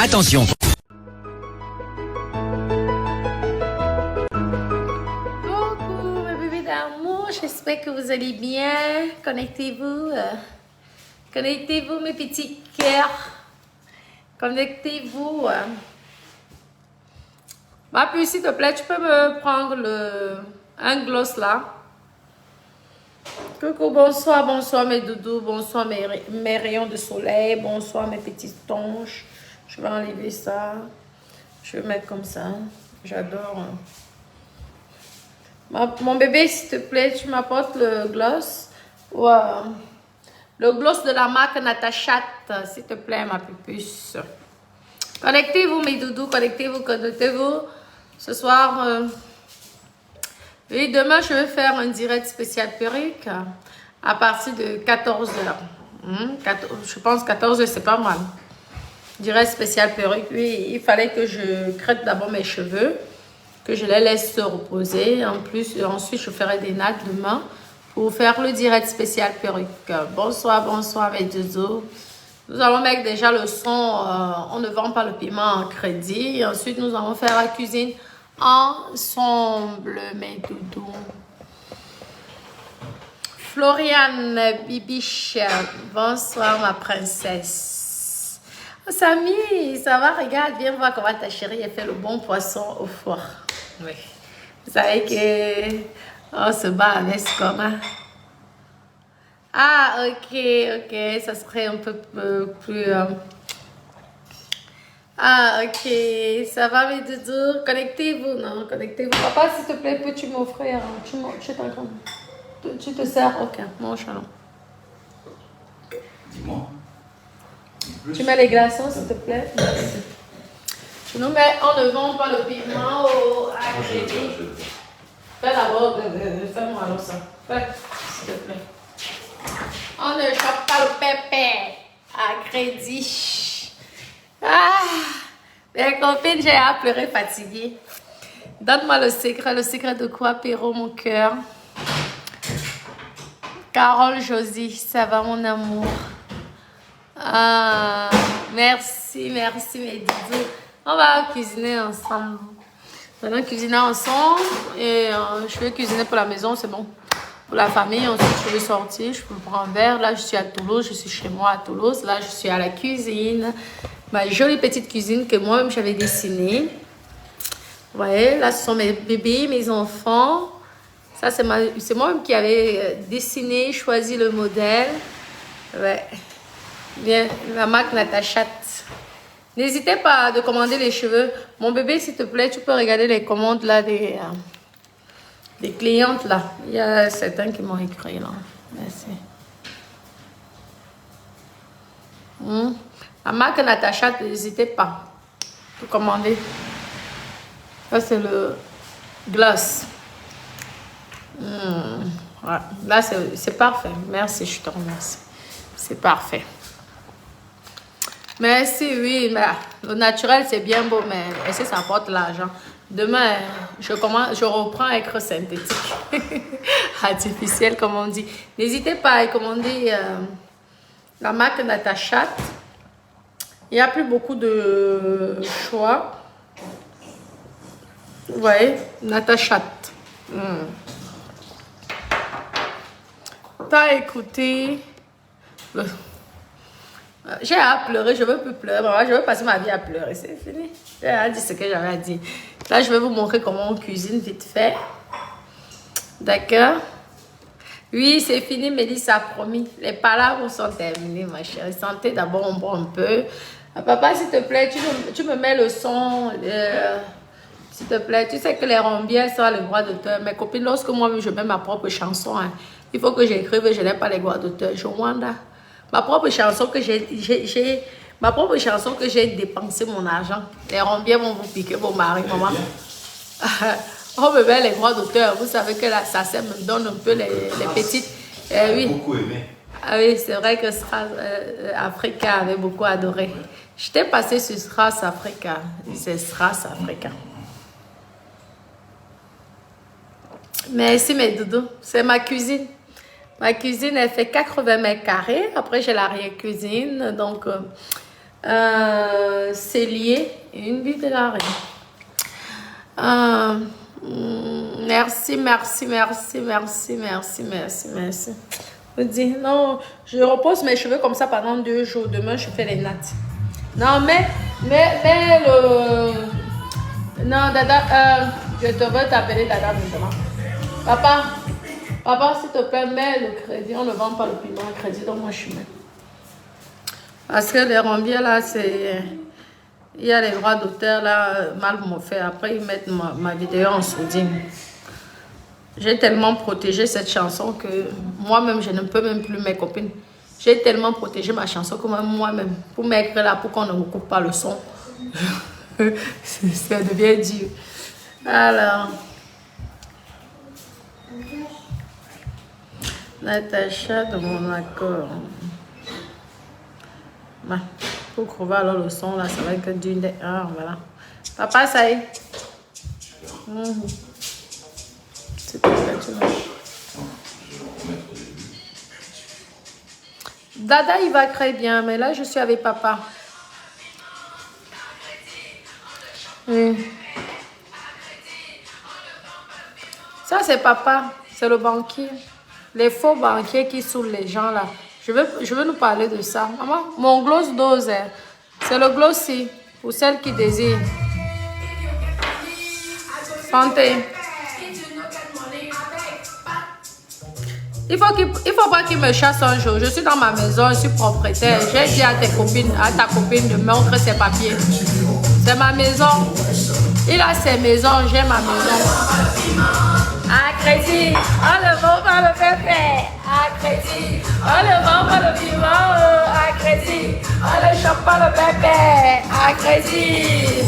Attention. Coucou mes bébés d'amour, j'espère que vous allez bien. Connectez-vous. Connectez-vous mes petits cœurs. Connectez-vous. Ma puce, s'il te plaît, tu peux me prendre un gloss là. Coucou, bonsoir, bonsoir mes doudous, bonsoir mes rayons de soleil, bonsoir mes petites tonches. Je vais enlever ça. Je vais mettre comme ça. J'adore. Mon bébé, s'il te plaît, tu m'apportes le gloss. Wow. Le gloss de la marque Natachat, s'il te plaît, ma pupuce. Connectez-vous, mes doudous, connectez-vous, connectez-vous. Ce soir, oui, demain, je vais faire un direct spécial perruque à partir de 14h. Je pense 14h, c'est pas mal. Direct spécial perruque, oui, il fallait que je crête d'abord mes cheveux, que je les laisse se reposer. En plus, ensuite, je ferai des nattes demain pour faire le direct spécial perruque. Bonsoir, bonsoir, mes doudous. Nous allons mettre déjà le son, on ne vend pas le paiement en crédit. Et ensuite, nous allons faire la cuisine ensemble, mes doudous. Floriane Bibiche, bonsoir ma princesse. Oh, Samy, ça va? Regarde, viens voir comment ta chérie a fait le bon poisson au four. Oui. Vous savez que on se bat avec ce commun. Ah, ok, ça serait un peu plus... Ah, ok, ça va mes doudous? Connectez-vous, non? Connectez-vous. Papa, s'il te plaît, peux-tu m'offrir? Tu te sers? Ok, mon chalon. Dis-moi. Tu mets les glaçons, s'il te plaît? Merci. Tu nous mets, on ne vend pas le piment à crédit. Fais d'abord, fais-moi alors ça. Fais, s'il te plaît. On ne chope pas le pépé à crédit. Ah, mes copines, j'ai à pleurer fatiguée. Donne-moi le secret de quoi, Péro, mon cœur? Carole Josie, ça va mon amour? Ah, merci mes doudous. On va cuisiner ensemble. On va cuisiner ensemble et je vais cuisiner pour la maison, c'est bon. Pour la famille, ensuite je vais sortir, je peux prendre un verre. Là, je suis à Toulouse, je suis chez moi à Toulouse. Là, je suis à la cuisine. Ma jolie petite cuisine que moi-même j'avais dessinée. Vous voyez, là, ce sont mes bébés, mes enfants. Ça, c'est moi-même qui avais dessiné, choisi le modèle. Ouais. Bien, la marque Natachat. N'hésitez pas à commander les cheveux. Mon bébé, s'il te plaît, tu peux regarder les commandes là des clientes là. Il y a certains qui m'ont écrit là. Merci. La marque Natachat, n'hésitez pas à commander. Ça, c'est le gloss. Voilà. Là, c'est parfait. Merci, je te remercie. C'est parfait. Merci, oui. Mais le naturel, c'est bien beau, mais est-ce que ça apporte l'argent? Demain, je reprends avec le synthétique. Artificiel, comme on dit. N'hésitez pas à commander la marque Natachat. Il n'y a plus beaucoup de choix. Vous voyez, Natachat. T'as écouté. J'ai à pleurer, je ne veux plus pleurer. Maman, je veux passer ma vie à pleurer. C'est fini. J'ai dit ce que j'avais à dire. Là, je vais vous montrer comment on cuisine vite fait. D'accord? Oui, c'est fini, Mélissa a promis. Les palabres sont terminées, ma chérie. Santé, d'abord, on boit un peu. Papa, s'il te plaît, tu me mets le son. S'il te plaît, tu sais que les rombières sont les droits d'auteur. Mes copines, lorsque moi-même je mets ma propre chanson, hein, il faut que j'écrive et je n'ai pas les droits d'auteur. Je wanda. Ma propre chanson que j'ai dépensé mon argent. Les rombières vont vous piquer vos maris, maman. On me met les droits d'auteur. Vous savez que la SACEM me donne un peu les petites. Oui. Beaucoup aimé. Ah oui, c'est vrai que Africa avait beaucoup adoré. J'étais passée sur Strass Africa. C'est Strass Africa. Merci mes doudous. C'est ma cuisine. Ma cuisine, elle fait 80 mètres carrés. Après, j'ai l'arrière-cuisine. Donc, C'est lié. Une vie de la reine. Merci. Vous dites, non, je repose mes cheveux comme ça pendant 2 jours. Demain, je fais les nattes. Non, mais le... Non, Dada, je te veux t'appeler Dada maintenant. Papa, s'il te plaît, mets le crédit. On ne vend pas le piment à crédit, donc moi, je suis même. Parce que les rombiers, là, c'est... Il y a les droits d'auteur, là, mal m'ont fait. Après, ils mettent ma vidéo en sourdine. J'ai tellement protégé cette chanson que moi-même, je ne peux même plus mes copines. J'ai tellement protégé ma chanson que moi-même, pour mettre là, pour qu'on ne me coupe pas le son, ça devient dur. Alors, Natacha de mon accord. Bah, pour trouver alors le son là, ça va être d'une des... Ah, voilà. Papa, ça y est. Dada, il va très bien, mais là, je suis avec papa. Oui. Ça, c'est papa. C'est le banquier. Les faux banquiers qui saoulent les gens, là. Je veux nous parler de ça. Maman, mon gloss dose, c'est le glossy pour celles qui désirent. Santé. Il faut pas qu'il me chasse un jour. Je suis dans ma maison, je suis propriétaire. J'ai dit à ta copine de montrer ses papiers. C'est ma maison. Il a ses maisons, j'ai ma maison. À crédit, on le vend pas le pépé. À crédit, on le vend pas le piment. À crédit, on le chope pas le pépé. À crédit.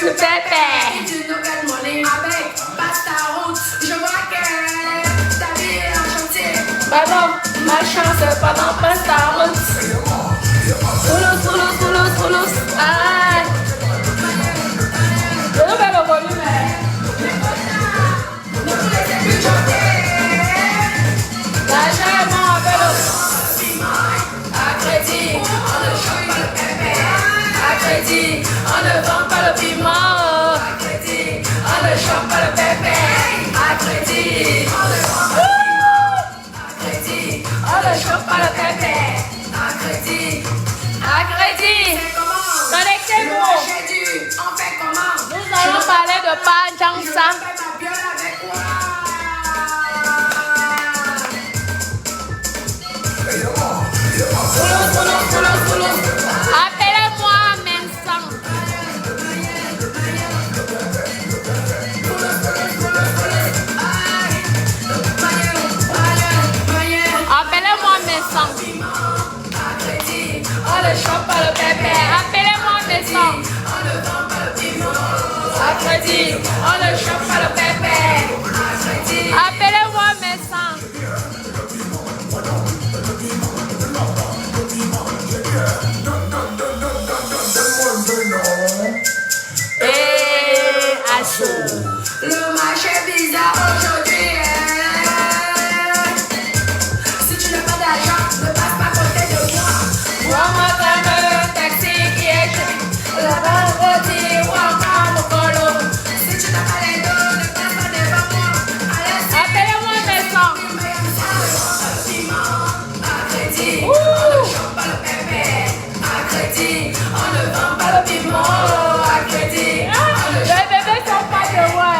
Le pépé. Tu nous gagnes monnaie avec pasta route. Je vois que ta vie est enchantée. Pardon, ma chance pendant pasta route. Soulous. Aïe. Je vais le volume. L'argent est bon avec le... À crédit, on ne chope pas le pépé. À crédit, on ne vend pas le piment. À crédit, on ne chope pas le pépé. À crédit, on ne vend pas le piment. À crédit, on ne chope pas le pépé. À crédit, connectez-vous. Nous allons parler de Panjansa. Appelez-moi Vincent. Appelez-moi Vincent. On ne chope pas le pépé. Appelez-moi Vincent. À crédit, on ne chope pas le pépé. Appelez-moi Vincent. Le marché est bizarre aujourd'hui. Si tu n'as pas d'argent, ne passe pas à côté de moi. Moi, le taxi qui est chez la vendredi ou encore mon colo. Si tu n'as pas les deux, ne passe pas devant moi. Appelez-moi Vincent. À crédit, on ne chope pas le pépé. À crédit, on ne vend pas le piment. À crédit, les bébés sont pas de moi.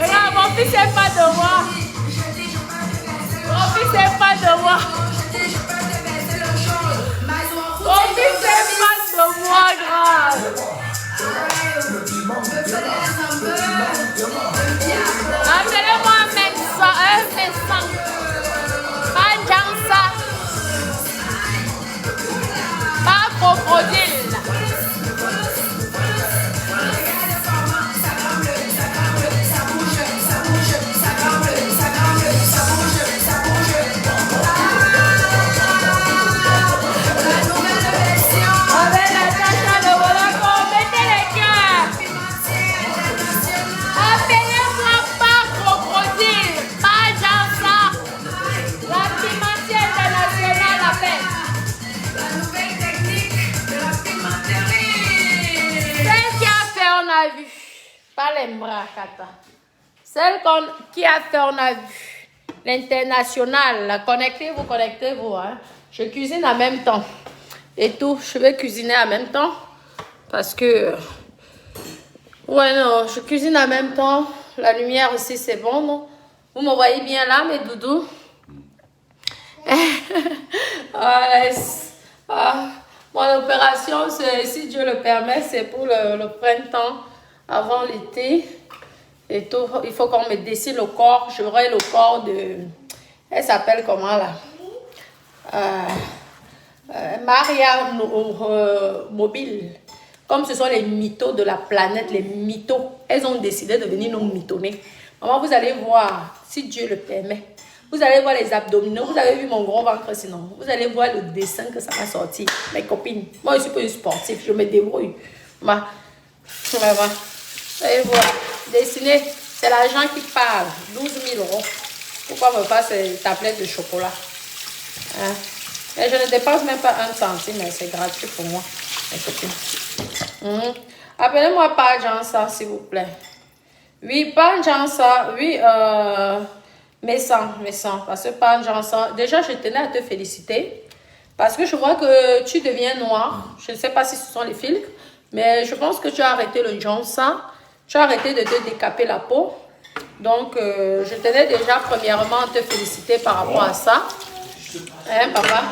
Regarde, mon fils n'est pas de moi. Mon fils n'est pas de moi. Mon fils n'est pas de moi, grave. Appelez-moi Vincent. Panjansa. Pas crocodile. Appelez Pas les bras, Kata. Celle qui a fait, on a vu. L'international. Connectez-vous. Hein. Je cuisine en même temps. Et tout. Je vais cuisiner en même temps. Parce que... Ouais, non. Je cuisine en même temps. La lumière aussi, c'est bon, non? Vous me voyez bien là, mes doudous? Mon opération, si Dieu le permet, c'est pour le printemps, avant l'été. Et tout, il faut qu'on me dessine le corps. J'aurai le corps de... Elle s'appelle comment là? Maria Mobile. Comme ce sont les mythos de la planète, les mythos. Elles ont décidé de venir nous mythonner. Maman, vous allez voir, si Dieu le permet. Vous allez voir les abdominaux. Vous avez vu mon gros ventre sinon. Vous allez voir le dessin que ça va sortir. Mes copines. Moi, je suis pas une sportive. Je me débrouille. Vous allez voir. Dessiner. C'est l'argent qui parle. 12 000 €. Pourquoi me faire ces tablettes de chocolat? Hein? Et je ne dépense même pas 1 centime. Mais c'est gratuit pour moi. Mes copines. Appelez-moi pas Jansa, s'il vous plaît. Oui, pas Jansa. Oui, mais sans. Parce que pas Jansa. Déjà, je tenais à te féliciter. Parce que je vois que tu deviens noir. Je ne sais pas si ce sont les filtres. Mais je pense que tu as arrêté le Jansa. Tu as arrêté de te décaper la peau. Donc, je tenais déjà premièrement à te féliciter par rapport à ça. Hein, papa?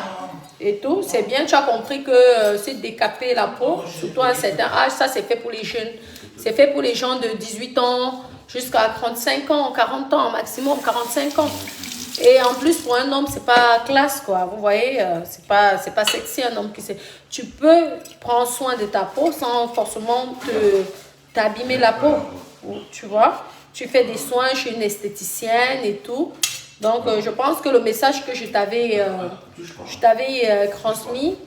Et tout, c'est bien, tu as compris que c'est décaper la peau, surtout à un certain âge, ça c'est fait pour les jeunes. C'est fait pour les gens de 18 ans jusqu'à 35 ans, 40 ans, maximum 45 ans. Et en plus, pour un homme, c'est pas classe, quoi. Vous voyez, c'est pas sexy un homme qui sait. Tu peux prendre soin de ta peau sans forcément t'abîmer la peau, tu vois. Tu fais des soins chez une esthéticienne et tout. Donc, je pense que le message que je t'avais transmis,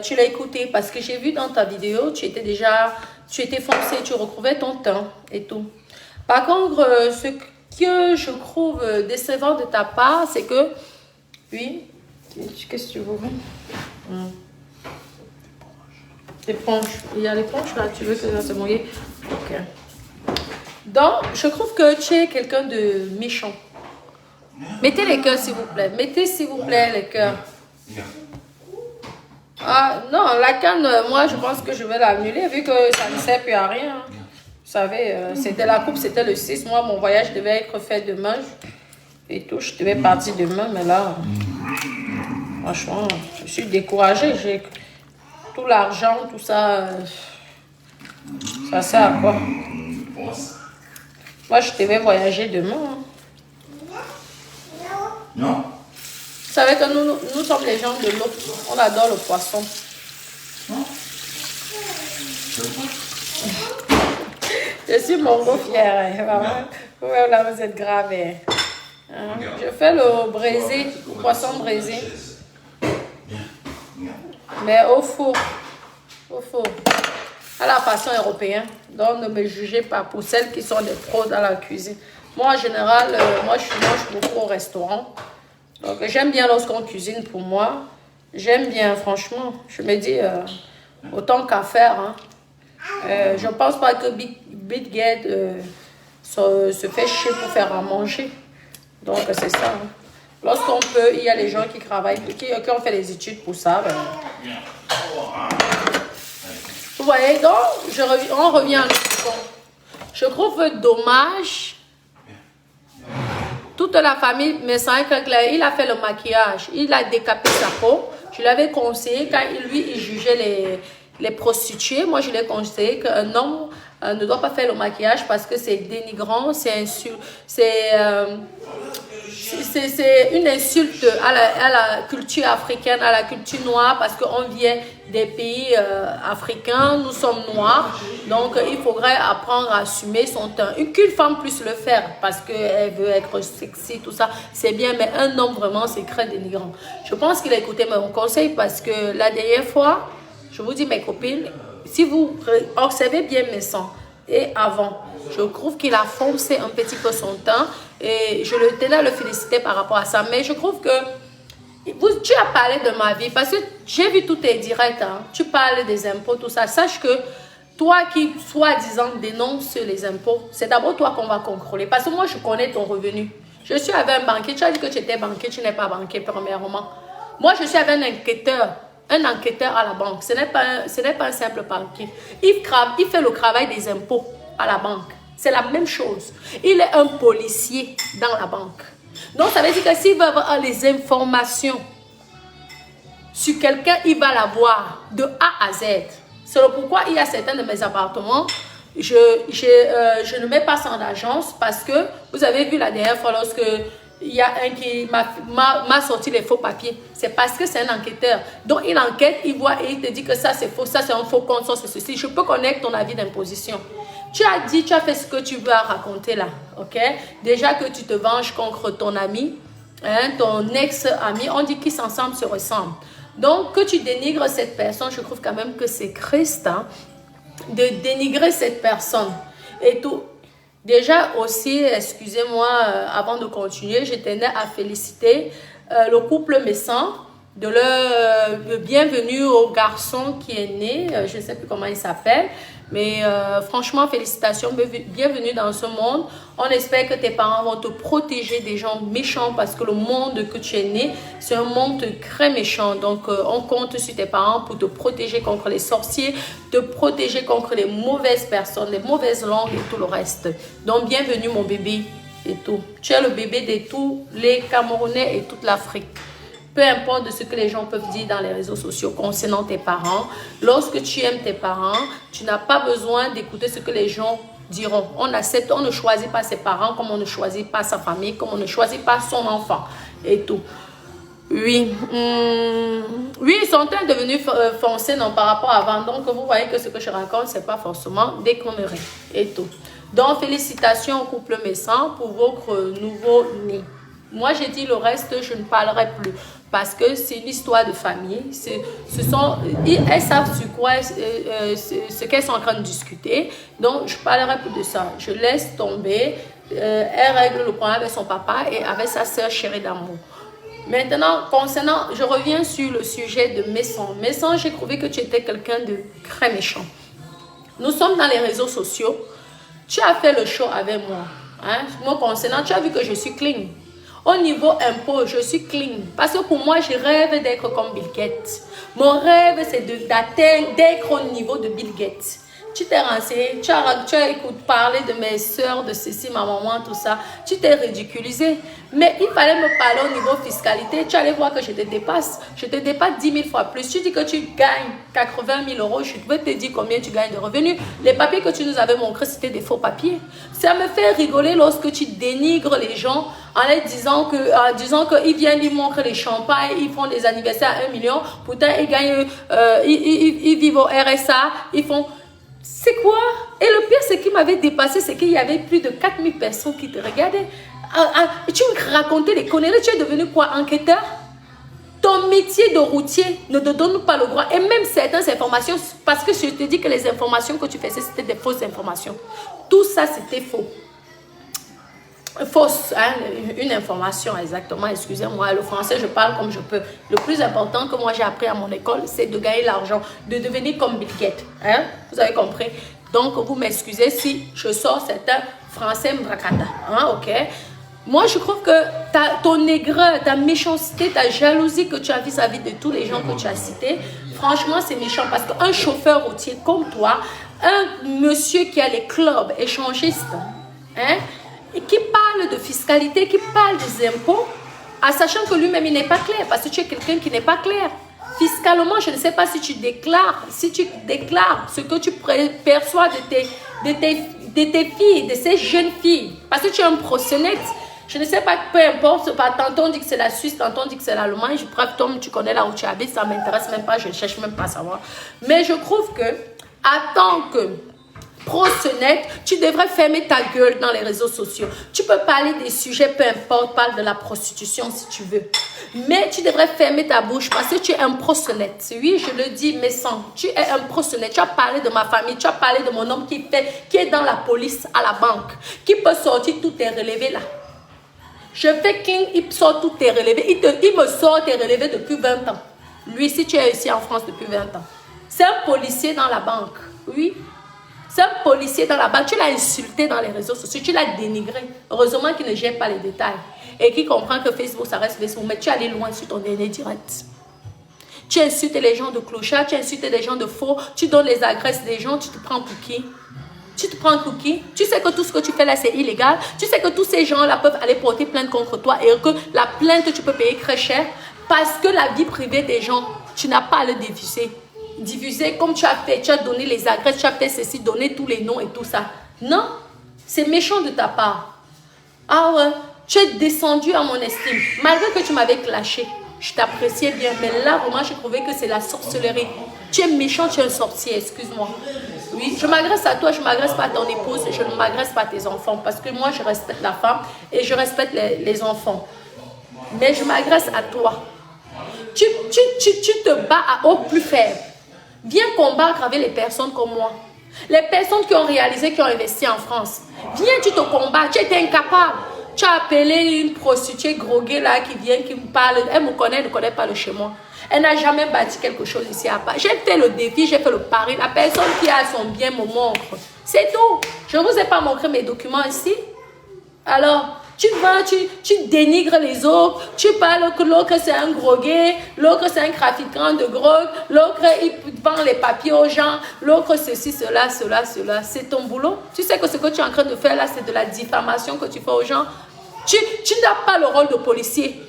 tu l'as écouté parce que j'ai vu dans ta vidéo, tu étais foncé, tu recouvrais ton teint et tout. Par contre, ce que je trouve décevant de ta part, c'est que, oui, qu'est-ce que tu veux? L'éponge. Il y a l'éponge là, tu veux que ça se mouille? Ok. Donc, je trouve que tu es quelqu'un de méchant. Mettez les cœurs, s'il vous plaît. Mettez, s'il vous plaît, les cœurs. Ah, non, la canne, moi, je pense que je vais l'annuler vu que ça ne sert plus à rien. Vous savez, c'était la coupe, c'était le 6. Moi, mon voyage devait être fait demain. Et tout, je devais partir demain, mais là, franchement, je suis découragée. J'ai tout l'argent, tout ça. Ça sert à quoi? Moi, je devais voyager demain. Non. Vous savez que nous sommes les gens de l'eau. On adore le poisson. Non. Je suis mon beau fier. Vous-même là, vous êtes grave. Je fais le braisé, le poisson braisé. Mais au four. Au four. À la façon européenne. Donc, ne me jugez pas pour celles qui sont des pros dans la cuisine. Moi, en général, moi, je mange beaucoup au restaurant. Donc, j'aime bien lorsqu'on cuisine pour moi. J'aime bien, franchement. Je me dis, autant qu'à faire. Hein. Je ne pense pas que Big Get se fait chier pour faire à manger. Donc, c'est ça. Hein. Lorsqu'on peut, il y a les gens qui travaillent, qui ont fait des études pour ça. Ben... Vous voyez, donc, on revient à notre. Je trouve dommage. Toute la famille, mais c'est vrai qu'il a fait le maquillage, il a décapé sa peau. Je l'avais conseillé quand il jugeait les prostituées. Moi, je lui ai conseillé qu'un homme ne doit pas faire le maquillage parce que c'est dénigrant, c'est une insulte à la culture africaine, à la culture noire, parce qu'on vient des pays africains, nous sommes noirs, donc il faudrait apprendre à assumer son teint. Qu'une femme puisse le faire parce qu'elle veut être sexy, tout ça, c'est bien, mais un homme vraiment, c'est très dénigrant. Je pense qu'il a écouté mon conseil parce que la dernière fois, je vous dis mes copines, si vous observez bien mes sangs et avant, je trouve qu'il a foncé un petit peu son teint et je le tenais à le féliciter par rapport à ça. Mais je trouve que tu as parlé de ma vie parce que j'ai vu tous tes directs. Hein. Tu parles des impôts, tout ça. Sache que toi qui, soi-disant, dénonce les impôts, c'est d'abord toi qu'on va contrôler. Parce que moi, je connais ton revenu. Je suis avec un banquier. Tu as dit que tu étais banquier, tu n'es pas banquier, premièrement. Moi, je suis avec un enquêteur. Un enquêteur à la banque. Ce n'est pas un simple banquier. Il fait le travail des impôts à la banque. C'est la même chose. Il est un policier dans la banque. Donc, ça veut dire que s'il veut avoir les informations sur quelqu'un, il va l'avoir de A à Z. C'est pourquoi il y a certains de mes appartements, je ne mets pas ça en agence parce que vous avez vu la dernière fois lorsque il y a un qui m'a sorti les faux papiers. C'est parce que c'est un enquêteur. Donc, il enquête, il voit et il te dit que ça c'est faux, ça c'est un faux compte, ça c'est ceci. Je peux connaître ton avis d'imposition. Tu as dit, tu as fait ce que tu veux à raconter là, ok? Déjà que tu te venges contre ton ami, hein, ton ex-ami, on dit qu'ils s'ensemble se ressemblent. Donc, que tu dénigres cette personne, je trouve quand même que c'est Christ, hein, de dénigrer cette personne et tout. Déjà aussi, excusez-moi, avant de continuer, je tenais à féliciter le couple Messan de leur bienvenue au garçon qui est né, je ne sais plus comment il s'appelle, mais franchement, félicitations, bienvenue dans ce monde. On espère que tes parents vont te protéger des gens méchants parce que le monde que tu es né, c'est un monde très méchant. Donc, on compte sur tes parents pour te protéger contre les sorciers, te protéger contre les mauvaises personnes, les mauvaises langues et tout le reste. Donc, bienvenue mon bébé et tout. Tu es le bébé de tous les Camerounais et toute l'Afrique. Peu importe de ce que les gens peuvent dire dans les réseaux sociaux concernant tes parents, lorsque tu aimes tes parents, tu n'as pas besoin d'écouter ce que les gens diront. On accepte, on ne choisit pas ses parents comme on ne choisit pas sa famille, comme on ne choisit pas son enfant et tout. Oui, oui, ils sont devenus foncés non, par rapport à avant. Donc, vous voyez que ce que je raconte, ce n'est pas forcément des conneries et tout. Donc, félicitations au couple Messan pour votre nouveau-né. Moi, j'ai dit le reste, je ne parlerai plus parce que c'est une histoire de famille. Elles savent sur quoi, ce qu'elles sont en train de discuter. Donc, je ne parlerai plus de ça. Je laisse tomber. Elle règle le problème avec son papa et avec sa sœur chérie d'amour. Maintenant, je reviens sur le sujet de Messan. Messan, j'ai trouvé que tu étais quelqu'un de très méchant. Nous sommes dans les réseaux sociaux. Tu as fait le show avec moi. Hein? Moi, concernant, tu as vu que je suis clean. Au niveau impôt, je suis clean. Parce que pour moi, je rêve d'être comme Bill Gates. Mon rêve, c'est d'être au niveau de Bill Gates. Tu t'es renseigné, tu as écouté parler de mes soeurs, de ceci, ma maman, tout ça. Tu t'es ridiculisé. Mais il fallait me parler au niveau fiscalité. Tu allais voir que je te dépasse. Je te dépasse 10 000 fois plus. Tu dis que tu gagnes 80 000 euros. Je vais te dire combien tu gagnes de revenus. Les papiers que tu nous avais montrés, c'était des faux papiers. Ça me fait rigoler lorsque tu dénigres les gens en les disant qu'ils viennent, ils montrent les champagnes, ils font des anniversaires à 1 million. Pourtant, ils gagnent, ils vivent au RSA, ils font... C'est quoi? Et le pire, ce qui m'avait dépassé, c'est qu'il y avait plus de 4000 personnes qui te regardaient. Tu me racontais les conneries. Tu es devenu quoi? Enquêteur? Ton métier de routier ne te donne pas le droit. Et même certaines informations, parce que je te dis que les informations que tu faisais, c'était des fausses informations. Tout ça, c'était faux. Fausse, hein, une information exactement, excusez-moi, le français je parle comme je peux. Le plus important que moi j'ai appris à mon école, c'est de gagner l'argent, de devenir comme Bill Gates, hein? Vous avez compris? Donc vous m'excusez si je sors certains français mrakata, hein, ok? Moi je trouve que ton aigreur, ta méchanceté, ta jalousie que tu as vis-à-vis de tous les gens que tu as cités, franchement c'est méchant parce qu'un chauffeur routier comme toi, un monsieur qui a les clubs échangistes, hein? Et qui parle de fiscalité, qui parle des impôts, en sachant que lui-même, il n'est pas clair, parce que tu es quelqu'un qui n'est pas clair. Fiscalement, je ne sais pas si tu déclares ce que tu perçois de tes filles, de ces jeunes filles, parce que tu es un proxénète. Je ne sais pas, peu importe, tantôt on dit que c'est la Suisse, tantôt on dit que c'est l'Allemagne, bref, Tom, tu connais là où tu habites, ça ne m'intéresse même pas, je ne cherche même pas à savoir. Mais je trouve que, en tant que proxénète, tu devrais fermer ta gueule dans les réseaux sociaux. Tu peux parler des sujets, peu importe, parle de la prostitution si tu veux. Mais tu devrais fermer ta bouche parce que tu es un proxénète. Oui, je le dis, mais sans. Tu es un proxénète. Tu as parlé de ma famille, tu as parlé de mon homme qui est dans la police, à la banque, qui peut sortir tous tes relevés là. Je fais clean, il sort tous tes relevés. Il me sort tes relevés depuis 20 ans. Lui, si tu es ici en France depuis 20 ans. C'est un policier dans la banque. Oui. C'est un policier dans la banque. Tu l'as insulté dans les réseaux sociaux. Tu l'as dénigré. Heureusement qu'il ne gère pas les détails. Et qu'il comprend que Facebook, ça reste Facebook. Mais tu es allé loin sur ton dernier direct. Tu insultes les gens de clochard. Tu insultes les gens de faux. Tu donnes les adresses des gens. Tu te prends pour qui? Tu te prends pour qui? Tu sais que tout ce que tu fais là, c'est illégal. Tu sais que tous ces gens-là peuvent aller porter plainte contre toi. Et que la plainte, tu peux payer très cher. Parce que la vie privée des gens, tu n'as pas à le diffuser. Diffuser comme tu as fait, tu as donné les adresses, tu as fait ceci, donné tous les noms et tout ça. Non, c'est méchant de ta part. Ah ouais, tu es descendu à mon estime. Malgré que tu m'avais clashé, je t'appréciais bien. Mais là, vraiment, j'ai trouvé que c'est la sorcellerie. Tu es méchant, tu es un sorcier, excuse-moi. Oui, je m'agresse à toi, je ne m'agresse pas à ton épouse, je ne m'agresse pas à tes enfants. Parce que moi, je respecte la femme et je respecte les enfants. Mais je m'agresse à toi. Tu te bats au plus faible. Viens combattre avec les personnes comme moi. Les personnes qui ont réalisé, qui ont investi en France. Viens, tu te combats. Tu étais incapable. Tu as appelé une prostituée groguée là qui vient, qui me parle. Elle me connaît, elle ne connaît pas le chez moi. Elle n'a jamais bâti quelque chose ici à part. J'ai fait le défi, j'ai fait le pari. La personne qui a son bien me montre. C'est tout. Je ne vous ai pas montré mes documents ici. Alors, tu vas, tu dénigres les autres, tu parles que l'autre c'est un drogué, l'autre c'est un trafiquant de drogue, l'autre il vend les papiers aux gens, l'autre ceci, cela. C'est ton boulot. Tu sais que ce que tu es en train de faire là, c'est de la diffamation que tu fais aux gens. Tu n'as pas le rôle de policier.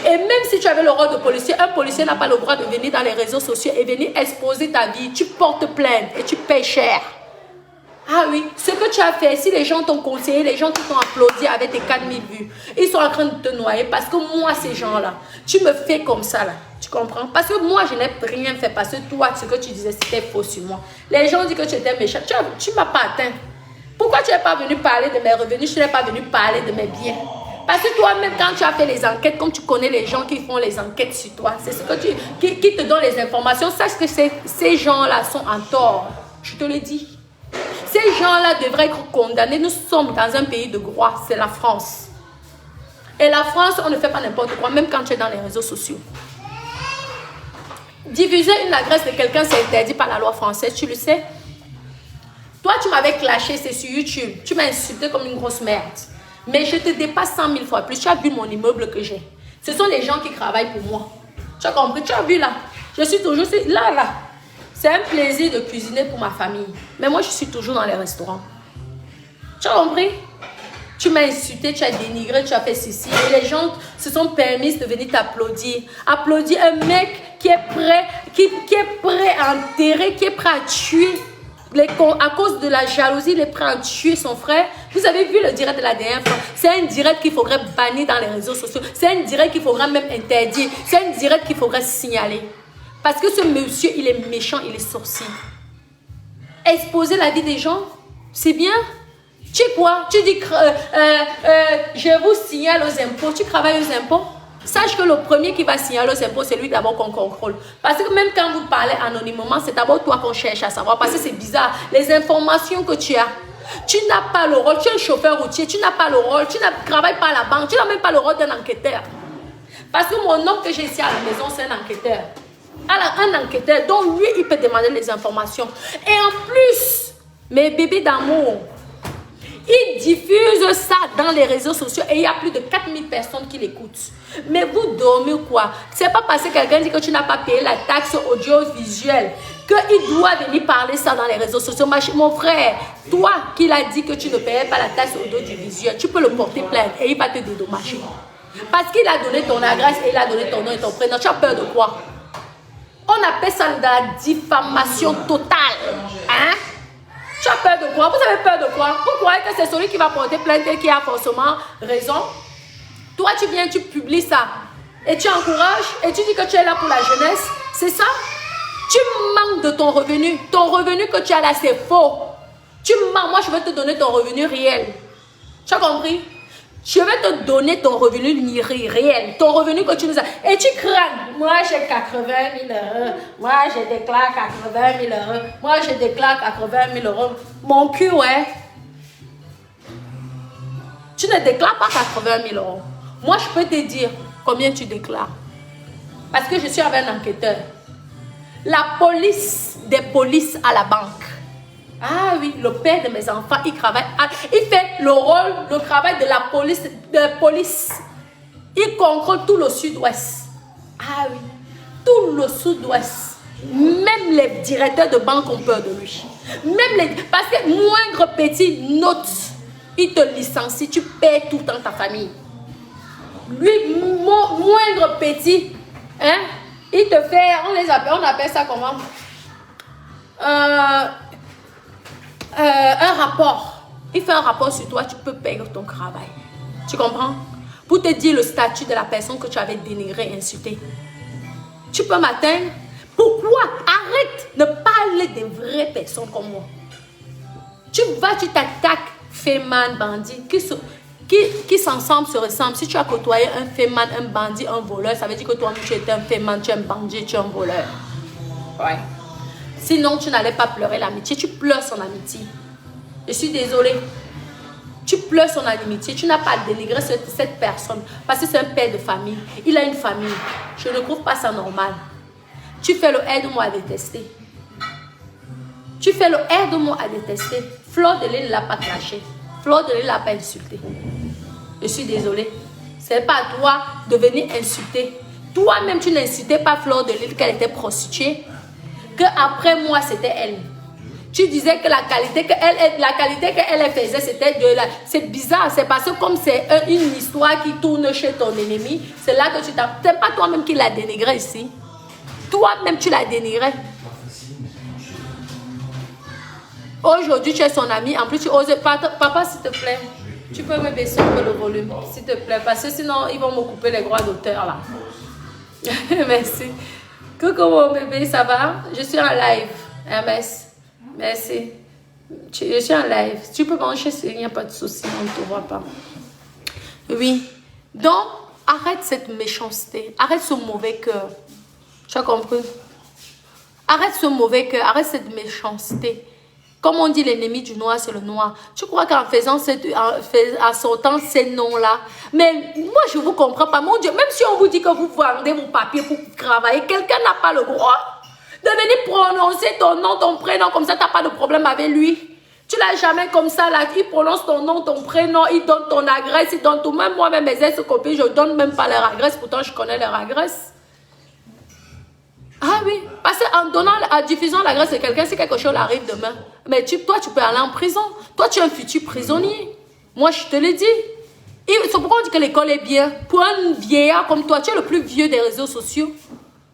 Et même si tu avais le rôle de policier, un policier n'a pas le droit de venir dans les réseaux sociaux et venir exposer ta vie. Tu portes plainte et tu payes cher. Ah oui, ce que tu as fait, si les gens t'ont conseillé, les gens qui t'ont applaudi avec tes 4000 vues, ils sont en train de te noyer parce que moi, ces gens-là, tu me fais comme ça là, tu comprends? Parce que moi, je n'ai rien fait parce que toi, ce que tu disais, c'était faux sur moi. Les gens disent que tu étais méchant, tu ne m'as pas atteint. Pourquoi tu n'es pas venu parler de mes revenus, tu n'es pas venu parler de mes biens? Parce que toi-même, quand tu as fait les enquêtes, comme tu connais les gens qui font les enquêtes sur toi, c'est ce que qui te donnent les informations, sache que ces gens-là sont en tort. Je te le dis. Ces gens-là devraient être condamnés. Nous sommes dans un pays de droit, c'est la France. Et la France, on ne fait pas n'importe quoi, même quand tu es dans les réseaux sociaux. Diffuser une adresse de quelqu'un, c'est interdit par la loi française, tu le sais. Toi, tu m'avais clashé, c'est sur YouTube. Tu m'as insulté comme une grosse merde. Mais je te dépasse 100 000 fois plus. Tu as vu mon immeuble que j'ai. Ce sont les gens qui travaillent pour moi. Tu as compris? Tu as vu là. Je suis toujours là. C'est un plaisir de cuisiner pour ma famille. Mais moi, je suis toujours dans les restaurants. Tu as compris? Tu m'as insulté, tu as dénigré, tu as fait ceci. Et les gens se sont permis de venir t'applaudir. Applaudir un mec qui est prêt, qui est prêt à enterrer, qui est prêt à tuer. À cause de la jalousie, il est prêt à tuer son frère. Vous avez vu le direct de la dernière fois? C'est un direct qu'il faudrait bannir dans les réseaux sociaux. C'est un direct qu'il faudrait même interdire. C'est un direct qu'il faudrait signaler. Parce que ce monsieur, il est méchant, il est sorcier. Exposer la vie des gens, c'est bien. Tu sais quoi? Tu dis, je vous signale aux impôts. Tu travailles aux impôts? Sache que le premier qui va signaler aux impôts, c'est lui d'abord qu'on contrôle. Parce que même quand vous parlez anonymement, c'est d'abord toi qu'on cherche à savoir. Parce que c'est bizarre. Les informations que tu as, tu n'as pas le rôle. Tu es un chauffeur routier, tu n'as pas le rôle. Tu ne travailles pas à la banque. Tu n'as même pas le rôle d'un enquêteur. Parce que mon homme que j'ai ici à la maison, c'est un enquêteur. Alors, un enquêteur, donc lui, il peut demander les informations. Et en plus, mes bébés d'amour, ils diffusent ça dans les réseaux sociaux et il y a plus de 4000 personnes qui l'écoutent. Mais vous dormez quoi? C'est pas parce que quelqu'un dit que tu n'as pas payé la taxe audiovisuelle qu'il doit venir parler ça dans les réseaux sociaux. Mon frère, toi qui l'as dit que tu ne payais pas la taxe audiovisuelle, tu peux le porter plainte et il va te dédommager. Parce qu'il a donné ton adresse et il a donné ton nom et ton prénom. Tu as peur de quoi? On appelle ça de la diffamation totale. Hein? Tu as peur de quoi? Vous avez peur de quoi? Vous croyez que c'est celui qui va porter plainte et qui a forcément raison? Toi, tu viens, tu publies ça. Et tu encourages et tu dis que tu es là pour la jeunesse. C'est ça? Tu manques de ton revenu. Ton revenu que tu as là, c'est faux. Tu manques. Moi, je vais te donner ton revenu réel. Tu as compris? Je vais te donner ton revenu réel, ton revenu que tu nous as. Et tu crains. Moi, j'ai 80 000 euros. Moi, je déclare 80 000 euros. Moi, je déclare 80 000 euros. Mon cul, ouais. Tu ne déclares pas 80 000 euros. Moi, je peux te dire combien tu déclares. Parce que je suis avec un enquêteur. La police des polices à la banque. Ah oui, le père de mes enfants, il travaille. Il fait le travail de la police. Il contrôle tout le sud-ouest. Ah oui, tout le sud-ouest. Même les directeurs de banque ont peur de lui. Parce que moindre petit note, il te licencie, tu paies tout dans ta famille. Lui, moindre petit, hein, il te fait, on appelle ça comment? Un rapport. Il fait un rapport sur toi, tu peux payer ton travail. Tu comprends? Pour te dire le statut de la personne que tu avais dénigré, insulté. Tu peux m'atteindre? Pourquoi? Arrête de parler des vraies personnes comme moi. Tu t'attaques, féman, bandit, qui s'ensemble se ressemblent. Si tu as côtoyé un féman, un bandit, un voleur, ça veut dire que toi, tu étais un féman, tu es un bandit, tu es un voleur. Ouais. Sinon, tu n'allais pas pleurer l'amitié. Tu pleures son amitié. Je suis désolée. Tu pleures son amitié. Tu n'as pas dénigré cette personne. Parce que c'est un père de famille. Il a une famille. Je ne trouve pas ça normal. Tu fais le aide-moi à détester. Tu fais le aide-moi à détester. Fleur de Lys ne l'a pas clashé. Fleur de Lys ne l'a pas insulté. Je suis désolée. Ce n'est pas à toi de venir insulter. Toi-même, tu n'insultais pas Fleur de Lys qu'elle était prostituée. Que après moi, c'était elle. Tu disais que la qualité qu'elle faisait, c'était de la... C'est bizarre, c'est parce que comme c'est une histoire qui tourne chez ton ennemi, c'est là que tu t'as... C'est pas toi-même qui l'as dénigré ici. Toi-même, tu l'as dénigré. Aujourd'hui, tu es son ami. En plus, tu oses... Papa, s'il te plaît, tu peux me baisser un peu le volume, s'il te plaît, parce que sinon, ils vont me couper les droits d'auteur, là. Merci. Coucou, mon bébé, ça va? Je suis en live. MS. Merci. Je suis en live. Tu peux manger, il n'y a pas de souci, on ne te voit pas. Oui. Donc, arrête cette méchanceté. Arrête ce mauvais cœur. Tu as compris? Arrête ce mauvais cœur. Arrête cette méchanceté. Comme on dit, l'ennemi du noir, c'est le noir. Tu crois qu'en sortant ces noms-là, mais moi, je ne vous comprends pas. Mon Dieu, même si on vous dit que vous vendez vos papiers pour travailler, quelqu'un n'a pas le droit de venir prononcer ton nom, ton prénom, comme ça, tu n'as pas de problème avec lui. Tu l'as jamais comme ça, là. Il prononce ton nom, ton prénom, il donne ton adresse, il donne tout. Même moi-même, mes ex-copines, je ne donne même pas leur adresse, pourtant, je connais leur adresse. Ah oui, parce qu'en diffusant l'adresse de quelqu'un, si quelque chose arrive demain, mais toi, tu peux aller en prison. Toi, tu es un futur prisonnier. Moi, je te le dis. C'est pourquoi on dit que l'école est bien. Pour un vieillard comme toi, tu es le plus vieux des réseaux sociaux.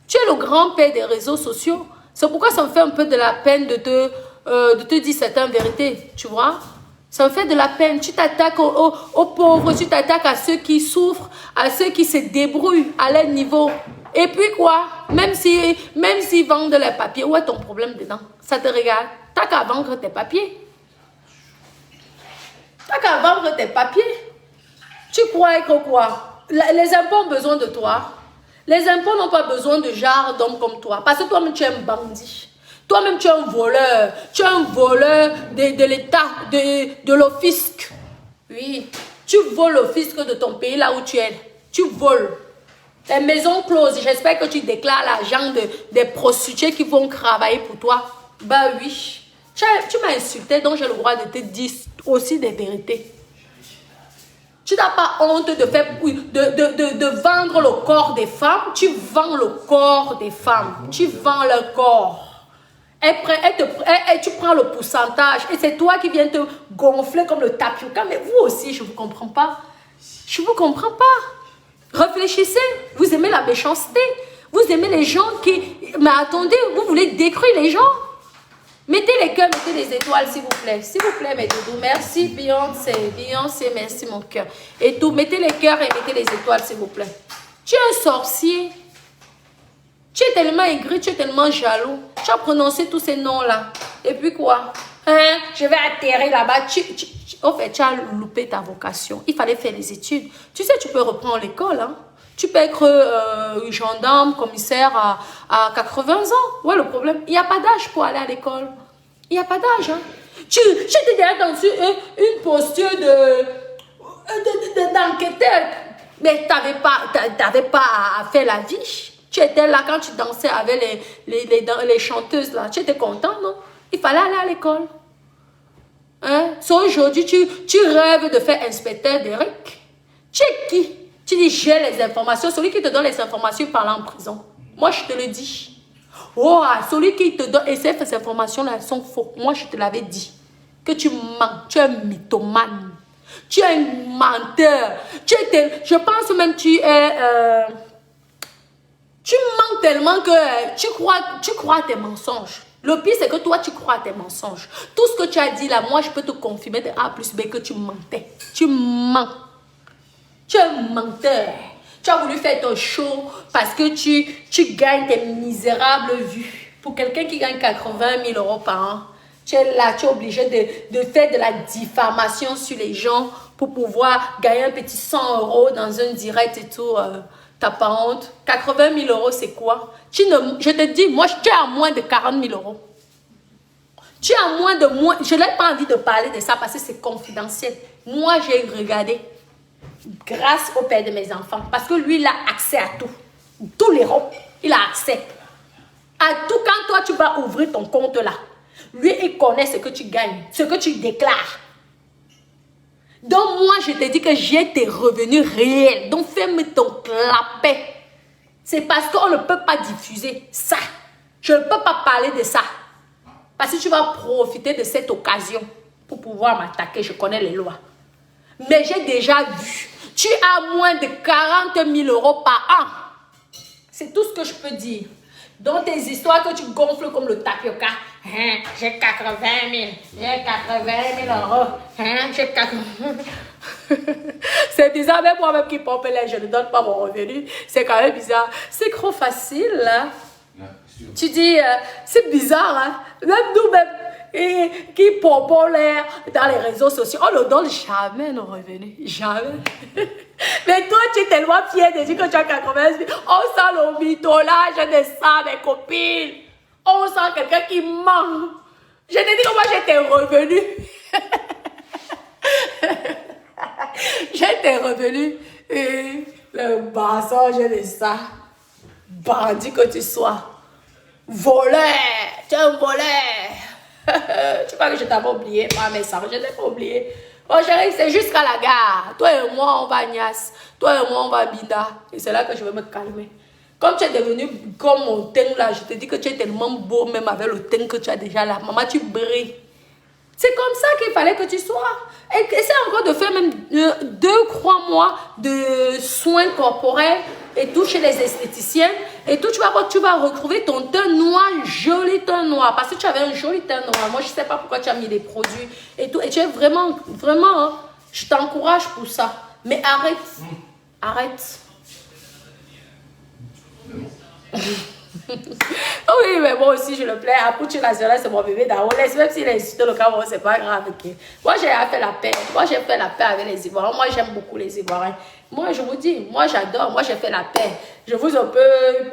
Tu es le grand-père des réseaux sociaux. C'est pourquoi ça me fait un peu de la peine de te dire certaines vérités, tu vois. Ça me fait de la peine. Tu t'attaques aux pauvres, tu t'attaques à ceux qui souffrent, à ceux qui se débrouillent à leur niveau. Et puis quoi? Même s'ils vendent les papiers, où est ton problème dedans? Ça te regarde. T'as qu'à vendre tes papiers. T'as qu'à vendre tes papiers. Tu crois que quoi? Les impôts ont besoin de toi. Les impôts n'ont pas besoin de genre d'hommes comme toi. Parce que toi-même, tu es un bandit. Toi-même, tu es un voleur. Tu es un voleur de l'État, de l'office. Oui. Tu voles le fisc de ton pays là où tu es. Tu voles. Les maisons closes. J'espère que tu déclares l'argent des prostituées qui vont travailler pour toi. Bah oui. Tu m'as insulté, donc j'ai le droit de te dire aussi des vérités. Tu n'as pas honte de vendre le corps des femmes. Tu vends le corps des femmes. Tu vends leur corps. Tu prends le pourcentage. Et c'est toi qui viens te gonfler comme le tapioca. Mais vous aussi, je ne vous comprends pas. Je ne vous comprends pas. Réfléchissez. Vous aimez la méchanceté. Vous aimez les gens qui... Mais attendez, vous voulez détruire les gens. Mettez les cœurs, mettez les étoiles, s'il vous plaît. S'il vous plaît, mes doudous. Merci, Beyoncé. Beyoncé, merci, mon cœur. Et tout, mettez les cœurs et mettez les étoiles, s'il vous plaît. Tu es un sorcier. Tu es tellement aigri, tu es tellement jaloux. Tu as prononcé tous ces noms-là. Et puis quoi? Hein? Je vais atterrir là-bas. En fait, tu as loupé ta vocation. Il fallait faire les études. Tu sais, tu peux reprendre l'école, hein? Tu peux être gendarme, commissaire à 80 ans. Ouais, le problème, il n'y a pas d'âge pour aller à l'école. Il n'y a pas d'âge. Hein. Tu étais déjà dans une posture d'enquêteur. Mais tu n'avais pas à faire la vie. Tu étais là quand tu dansais avec les chanteuses. Là. Tu étais content, non? Il fallait aller à l'école. Hein? C'est aujourd'hui, tu rêves de faire inspecteur d'Eric. Tu es qui? Tu dis, j'ai les informations. Celui qui te donne les informations, il parle en prison. Moi, je te le dis. Oh, celui qui te donne, et ces informations-là, elles sont fausses. Moi, je te l'avais dit. Que tu mens, tu es un mythomane. Tu es un menteur. Je pense même que tu es... tu mens tellement que tu crois à tes mensonges. Le pire, c'est que toi, tu crois à tes mensonges. Tout ce que tu as dit là, moi, je peux te confirmer de A plus B que tu mentais. Tu mens. Tu es un menteur. Tu as voulu faire ton show parce que tu gagnes tes misérables vues. Pour quelqu'un qui gagne 80 000 euros par an, tu es là, tu es obligé de faire de la diffamation sur les gens pour pouvoir gagner un petit 100 euros dans un direct et tout. T'as pas honte? 80 000 euros, c'est quoi? Je te dis, moi, tu es à moins de 40 000 euros. Tu es à moins de moins. Je n'ai pas envie de parler de ça parce que c'est confidentiel. Moi, j'ai regardé grâce au père de mes enfants. Parce que lui, il a accès à tout. Tous les ronds, il a accès à tout. Quand toi, tu vas ouvrir ton compte là, lui, il connaît ce que tu gagnes, ce que tu déclares. Donc, moi, je te dis que j'ai tes revenus réels. Donc, ferme ton clapet. C'est parce qu'on ne peut pas diffuser ça. Je ne peux pas parler de ça. Parce que tu vas profiter de cette occasion pour pouvoir m'attaquer. Je connais les lois. Mais j'ai déjà vu. Tu as moins de 40 000 euros par an. C'est tout ce que je peux dire. Dans tes histoires que tu gonfles comme le tapioca. Hein, j'ai 80 000. J'ai 80 000 euros. Hein, j'ai 80 000. C'est bizarre. Même moi-même qui pompe les, je ne donne pas mon revenu. C'est quand même bizarre. C'est trop facile. Hein? Tu dis, c'est bizarre. Hein? Même nous-mêmes. Et qui pompons l'air dans les réseaux sociaux. On ne donne jamais nos revenus. Jamais. Mais toi, tu es tellement fier de dire que tu as 80 000. On sent le mytholage de ça, mes copines. On sent quelqu'un qui ment. Je te dis que moi, j'ai tes revenus. J'ai tes revenus. Et le mensonge de ça. Bandit que tu sois. Voleur. Tu es un voleur. Tu vois que je t'avais oublié par message, je ne l'ai pas oublié. Oh chérie, c'est jusqu'à la gare. Toi et moi, on va à Nias. Toi et moi, on va à Binda. Et c'est là que je vais me calmer. Comme tu es devenu comme mon teint là, je te dis que tu es tellement beau, même avec le teint que tu as déjà là. Maman, tu brilles. C'est comme ça qu'il fallait que tu sois. Et essaie encore de faire même 2-3 mois de soins corporels et tout chez les esthéticiens. Et tout, tu vas retrouver ton teint noir, joli teint noir. Parce que tu avais un joli teint noir. Moi, je ne sais pas pourquoi tu as mis des produits et tout. Et tu es vraiment, vraiment, hein, je t'encourage pour ça. Mais arrête. Arrête. Oui, mais moi aussi, je le plais. Apouchi National, c'est mon bébé d'Aoulès. Même s'il est insulté le Cameroun, c'est pas grave. Okay. Moi, j'ai fait la paix. Moi, j'ai fait la paix avec les Ivoiriens. Moi, j'aime beaucoup les Ivoiriens. Moi, je vous dis, moi, j'adore. Moi, j'ai fait la paix. Je vous un peu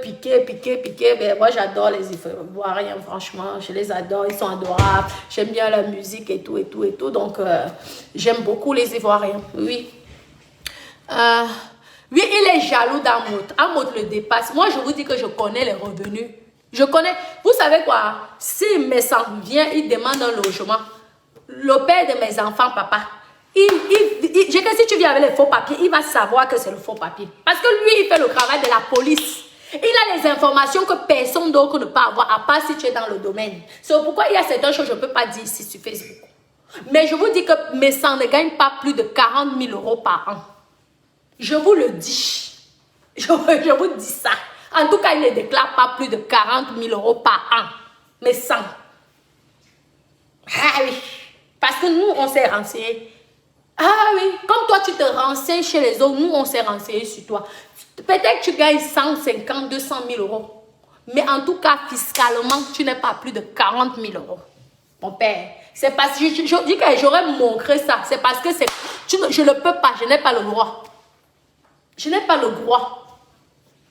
piqué, mais moi, j'adore les Ivoiriens, franchement. Je les adore. Ils sont adorables. J'aime bien la musique et tout, et tout, et tout. Donc, j'aime beaucoup les Ivoiriens. Oui. Oui, il est jaloux d'Amout. Amout le dépasse. Moi, je vous dis que je connais les revenus. Je connais. Vous savez quoi? Si mes enfants vient, il demande un logement. Le père de mes enfants, papa, je que si tu viens avec les faux papiers, il va savoir que c'est le faux papier. Parce que lui, il fait le travail de la police. Il a les informations que personne d'autre ne peut avoir, à part si tu es dans le domaine. C'est pourquoi il y a certaines choses que je ne peux pas dire ici sur Facebook. Mais je vous dis que mes enfants ne gagnent pas plus de 40 000 euros par an. Je vous le dis. Je vous dis ça. En tout cas, il ne déclare pas plus de 40 000 euros par an. Mais 100. Ah oui. Parce que nous, on s'est renseigné. Ah oui. Comme toi, tu te renseignes chez les autres, nous, on s'est renseigné sur toi. Peut-être que tu gagnes 150, 200 000 euros. Mais en tout cas, fiscalement, tu n'es pas plus de 40 000 euros. Mon père. C'est parce que je dis que j'aurais montré ça. C'est parce que je ne peux pas. Je n'ai pas le droit. Je n'ai pas le droit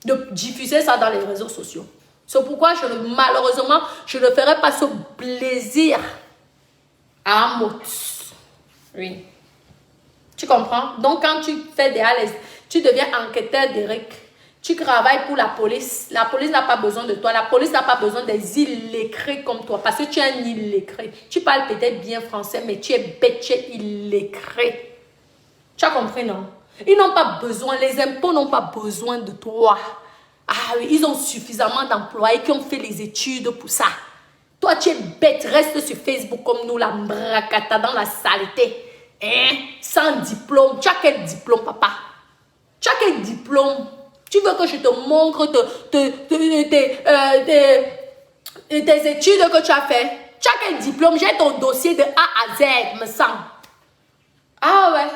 de diffuser ça dans les réseaux sociaux. C'est pourquoi, malheureusement, je ne ferai pas ce plaisir à Amout. Oui. Tu comprends? Donc, quand tu fais des ALS, tu deviens enquêteur d'Eric. Tu travailles pour la police. La police n'a pas besoin de toi. La police n'a pas besoin des illettrés comme toi. Parce que tu es un illettré. Tu parles peut-être bien français, mais tu es bête, tu es illettré. Tu as compris, non? Ils n'ont pas besoin, les impôts n'ont pas besoin de toi. Ah oui, ils ont suffisamment d'employés qui ont fait les études pour ça. Toi, tu es bête, reste sur Facebook comme nous, la bracata dans la saleté. Hein? Sans diplôme. Tu as quel diplôme, papa? Tu as quel diplôme? Tu veux que je te montre tes études que tu as fait? Tu as quel diplôme? J'ai ton dossier de A à Z, me semble. Ah ouais.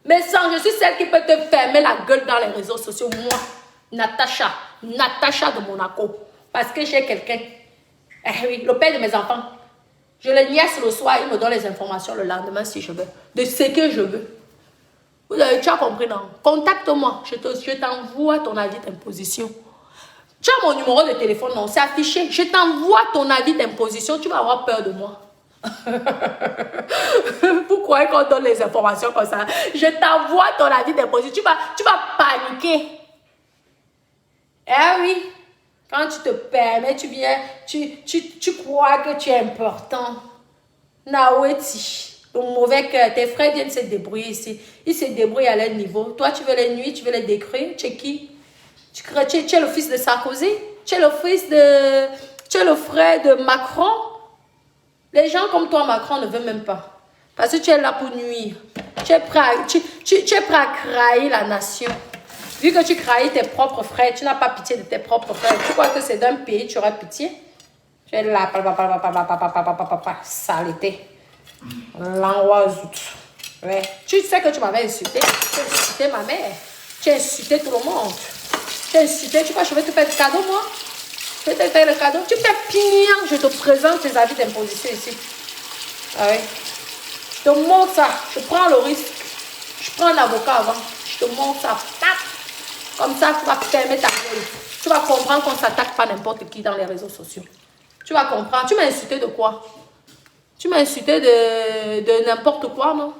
Mais sans, je suis celle qui peut te fermer la gueule dans les réseaux sociaux. Moi, Natacha de Monaco. Parce que j'ai quelqu'un. Eh oui, le père de mes enfants. Je le niaise le soir, il me donne les informations le lendemain si je veux. De ce que je veux. Tu as compris, non? Contacte-moi. Je t'envoie ton avis d'imposition. Tu as mon numéro de téléphone, non? C'est affiché. Je t'envoie ton avis d'imposition. Tu vas avoir peur de moi. Pourquoi qu'on donne les informations comme ça? Je t'envoie ton avis d'imposition. Tu vas paniquer. Eh oui. Quand tu te permets, tu viens, tu crois que tu es important. Naweti. Le mauvais cœur. Tes frères viennent se débrouiller ici. Ils se débrouillent à leur niveau. Toi, tu veux les nuire, tu veux les décrire. Tu es qui? Tu es le fils de Sarkozy? Tu es le fils de... Tu es le frère de Macron? Les gens comme toi, Macron, ne veulent même pas. Parce que tu es là pour nuire. Tu es prêt à trahir la nation. Vu que tu trahis tes propres frères, tu n'as pas pitié de tes propres frères. Tu crois que c'est d'un pays, tu auras pitié? Tu es là, saleté. L'envoizout. Ouais. Tu sais que tu m'avais insulté. Tu as insulté ma mère. Tu as insulté tout le monde. Tu as insulté. Tu crois que je vais te faire le cadeau, moi? Je vais te faire le cadeau. Tu fais pire. Je te présente tes avis d'imposition ici. Ah oui. Je te montre ça. Je prends le risque. Je prends un avocat avant. Je te montre ça. Tac. Comme ça, tu vas fermer ta gueule. Tu vas comprendre qu'on ne s'attaque pas n'importe qui dans les réseaux sociaux. Tu vas comprendre. Tu m'as insulté de quoi? Tu m'as insulté de n'importe quoi, non?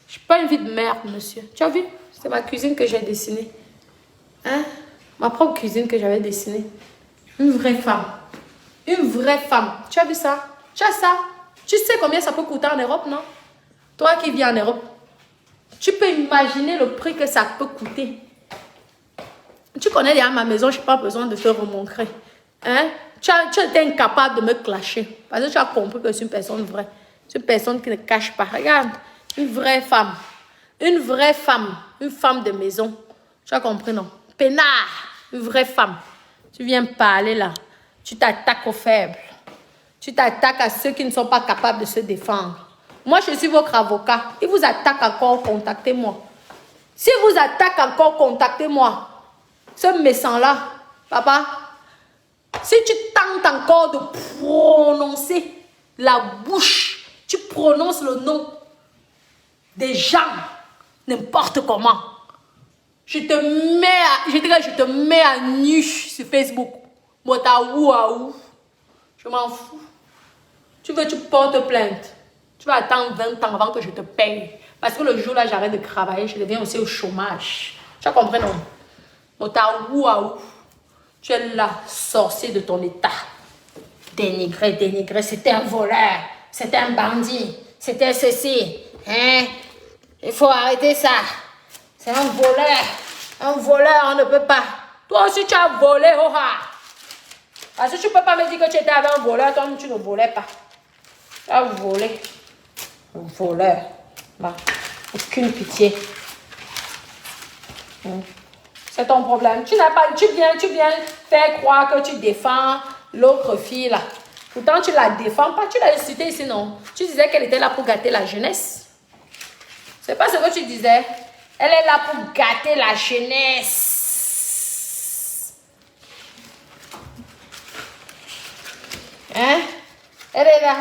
Je n'ai pas une vie de merde, monsieur. Tu as vu? C'est ma cuisine que j'ai dessinée. Hein? Ma propre cuisine que j'avais dessinée. Une vraie femme. Une vraie femme. Tu as vu ça? Tu as ça? Tu sais combien ça peut coûter en Europe, non? Toi qui vis en Europe. Tu peux imaginer le prix que ça peut coûter. Tu connais déjà ma maison, je n'ai pas besoin de te remontrer. Hein? Tu es incapable de me clasher. Parce que tu as compris que je suis une personne vraie. Je suis une personne qui ne cache pas. Regarde, une vraie femme. Une vraie femme. Une femme de maison. Tu as compris, non? Pénard. Une vraie femme. Tu viens parler là. Tu t'attaques aux faibles. Tu t'attaques à ceux qui ne sont pas capables de se défendre. Moi, je suis votre avocat. Il vous attaque encore, contactez-moi. Si vous attaque encore, contactez-moi. Ce méchant-là, papa, si tu tentes encore de prononcer la bouche, tu prononces le nom des gens, n'importe comment, je te mets à nu sur Facebook. Je m'en fous. Tu portes plainte. Tu vas attendre 20 ans avant que je te paye. Parce que le jour là, j'arrête de travailler, je deviens aussi au chômage. Tu as compris, non? Tu es là, sorcier de ton état. Dénigré, c'était un voleur, c'était un bandit, c'était ceci. Hein? Il faut arrêter ça. C'est un voleur, on ne peut pas. Toi aussi, tu as volé, Parce que tu ne peux pas me dire que tu étais avec un voleur, toi tu ne volais pas. Tu as volé. Un voleur. Bah, aucune pitié. C'est ton problème. Tu viens faire croire que tu défends l'autre fille là. Pourtant, tu la défends pas. Tu l'as insultée ici, non? Tu disais qu'elle était là pour gâter la jeunesse. C'est pas ce que tu disais. Elle est là pour gâter la jeunesse. Hein? Elle est là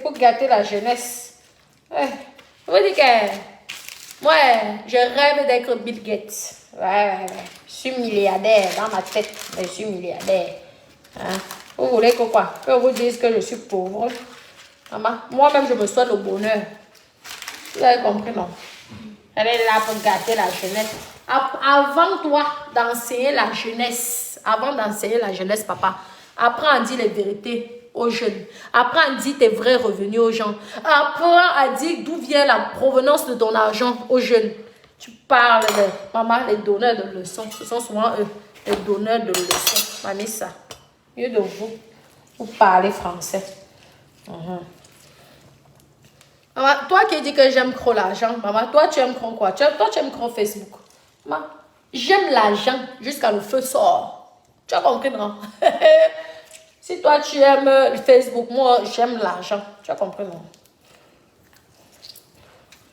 pour gâter la jeunesse. Je vous dis que moi, je rêve d'être Bill Gates. Ouais. Je suis milliardaire dans ma tête. Je suis milliardaire. Hein? Vous voulez que quoi? Que vous dise que je suis pauvre. Moi-même, je me souhaite le bonheur. Vous avez compris, non? Elle est là pour gâter la jeunesse. Avant toi d'enseigner la jeunesse, papa, apprends à dire les vérités aux jeunes. Apprends à dire tes vrais revenus aux gens. Apprends à dire d'où vient la provenance de ton argent aux jeunes. Tu parles de maman, les donneurs de leçons. Ce sont souvent eux, les donneurs de leçons. Mamie, ça. Mieux de vous parlez français. Maman, toi qui dis que j'aime trop l'argent, maman, toi tu aimes trop quoi? Toi tu aimes trop Facebook. Maman, j'aime l'argent jusqu'à le feu sort. Tu as compris, non? Si toi tu aimes le Facebook, moi j'aime l'argent. Tu as compris, non?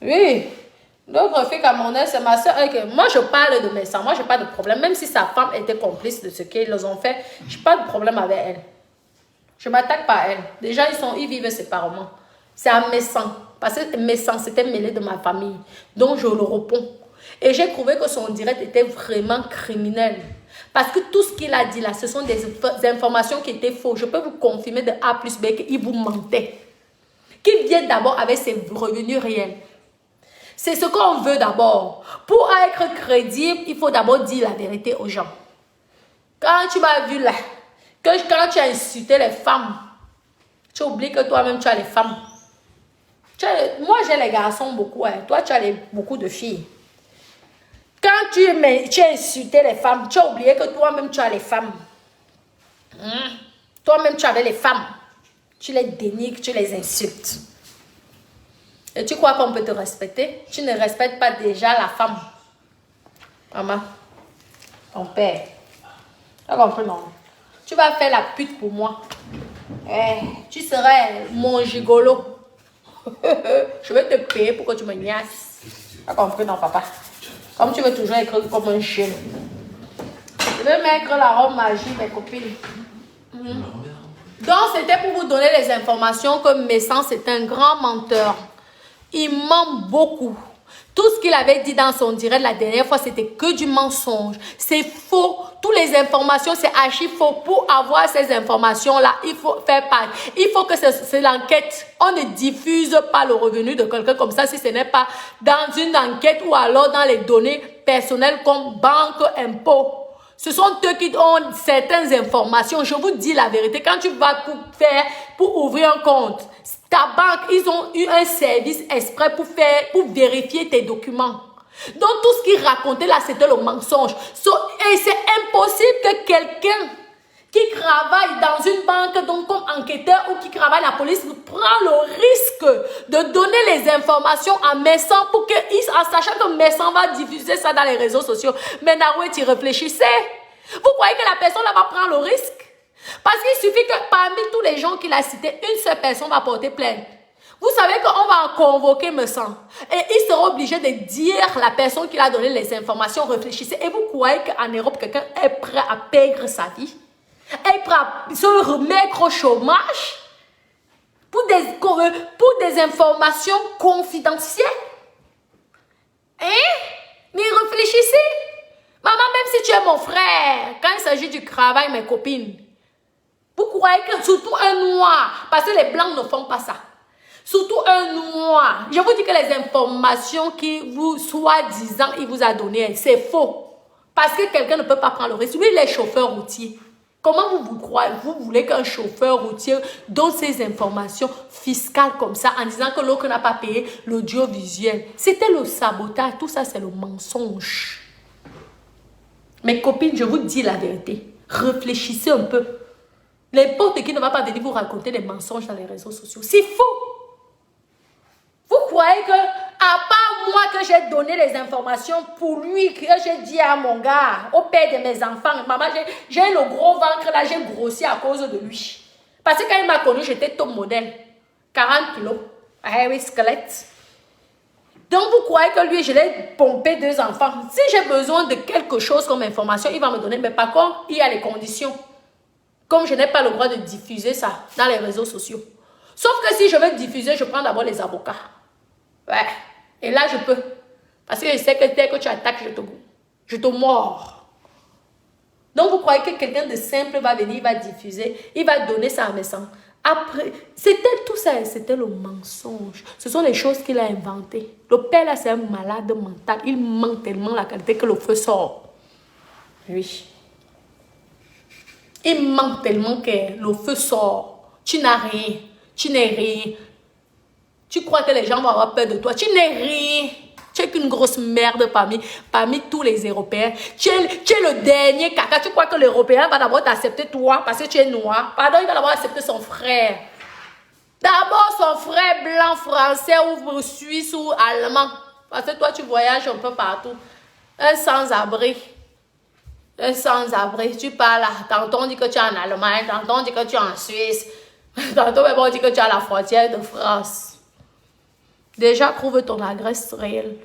Oui. L'autre fille camerounaise, c'est ma soeur. Moi je parle de mes sangs, moi je n'ai pas de problème. Même si sa femme était complice de ce qu'ils ont fait, je n'ai pas de problème avec elle. Je ne m'attaque pas à elle. Déjà, ils vivent séparément. C'est à mes sangs. Parce que mes sangs, c'était mêlé de ma famille. Donc, je le réponds. Et j'ai trouvé que son direct était vraiment criminel. Parce que tout ce qu'il a dit là, ce sont des informations qui étaient fausses. Je peux vous confirmer de A plus B qu'il vous mentait. Qu'il vient d'abord avec ses revenus réels. C'est ce qu'on veut d'abord. Pour être crédible, il faut d'abord dire la vérité aux gens. Quand tu m'as vu là, quand tu as insulté les femmes, tu oublies que toi-même tu as les femmes. Moi j'ai les garçons beaucoup, hein. Toi tu as beaucoup de filles. Quand tu as insulté les femmes, tu as oublié que toi-même tu as les femmes. Toi-même tu avais les femmes. Tu les dénigres, tu les insultes. Et tu crois qu'on peut te respecter? Tu ne respectes pas déjà la femme. Maman, ton père. Tu as compris, non? Tu vas faire la pute pour moi. Tu serais mon gigolo. Je vais te payer pour que tu me niasses. Tu as compris, non, papa? Comme tu veux toujours écrire comme un chien. Je vais mettre la robe magique, mes copines. Donc, c'était pour vous donner les informations que Messan, c'est un grand menteur. Il ment beaucoup. Tout ce qu'il avait dit dans son direct la dernière fois, c'était que du mensonge. C'est faux. Toutes les informations, c'est archi faux. Pour avoir ces informations-là, il faut faire part. Il faut que c'est l'enquête. On ne diffuse pas le revenu de quelqu'un comme ça si ce n'est pas dans une enquête ou alors dans les données personnelles comme banque, impôt. Ce sont eux qui ont certaines informations. Je vous dis la vérité. Quand tu vas pour ouvrir un compte, ta banque, ils ont eu un service exprès pour vérifier tes documents. Donc, tout ce qu'ils racontaient là, c'était le mensonge. Et c'est impossible que quelqu'un qui travaille dans une banque, donc comme enquêteur ou qui travaille à la police, prend le risque de donner les informations à Messan pour en sachant que Messan va diffuser ça dans les réseaux sociaux. Mais Naroué, tu réfléchissez. Vous croyez que la personne là va prendre le risque? Parce qu'il suffit que parmi tous les gens qu'il a cités, une seule personne va porter plainte. Vous savez qu'on va en convoquer Messan. Et il sera obligé de dire la personne qui a donné les informations, réfléchissez. Et vous croyez qu'en Europe, quelqu'un est prêt à perdre sa vie? Est prêt à se remettre au chômage? Pour des informations confidentielles? Mais réfléchissez. Maman, même si tu es mon frère, quand il s'agit du travail, mes copines, vous croyez que surtout un noir, parce que les blancs ne font pas ça, surtout un noir, je vous dis que les informations qui vous, soi-disant, il vous a données, c'est faux. Parce que quelqu'un ne peut pas prendre le risque. Lui, il est chauffeur routier. Comment vous croyez, vous voulez qu'un chauffeur routier donne ces informations fiscales comme ça en disant que l'autre n'a pas payé l'audiovisuel? C'était le sabotage, tout ça c'est le mensonge. Mes copines, je vous dis la vérité. Réfléchissez un peu. N'importe qui ne va pas venir vous raconter des mensonges dans les réseaux sociaux. C'est faux. Vous croyez que, à part moi que j'ai donné les informations pour lui, que j'ai dit à mon gars, au père de mes enfants, maman, j'ai le gros ventre là, j'ai grossi à cause de lui. Parce que quand il m'a connu, j'étais top modèle. 40 kilos. Ah oui, squelette. Donc, vous croyez que lui, je l'ai pompé 2 enfants. Si j'ai besoin de quelque chose comme information, il va me donner. Mais par contre, il y a les conditions. Comme je n'ai pas le droit de diffuser ça dans les réseaux sociaux. Sauf que si je veux diffuser, je prends d'abord les avocats. Ouais. Et là, je peux. Parce que je sais que dès que tu attaques, je te mords. Donc, vous croyez que quelqu'un de simple va venir, il va diffuser, il va donner ça à Messan. Après, c'était tout ça, c'était le mensonge. Ce sont les choses qu'il a inventées. Le père, là, c'est un malade mental. Il ment tellement la qualité que le feu sort. Oui. Il ment tellement que le feu sort. Tu n'as rien. Tu n'es rien. Tu crois que les gens vont avoir peur de toi. Tu n'es rien. Tu es qu'une grosse merde parmi tous les Européens. Tu es le dernier caca. Tu crois que l'Européen va d'abord t'accepter toi parce que tu es noir. Pardon, il va d'abord accepter son frère. D'abord son frère blanc, français ou suisse ou allemand. Parce que toi, tu voyages un peu partout. Un sans-abri. Un sans-abri. Tu parles là. Tantôt on dit que tu es en Allemagne. Tantôt on dit que tu es en Suisse. Tantôt on dit que tu es à la frontière de France. Déjà, trouve ton adresse réelle.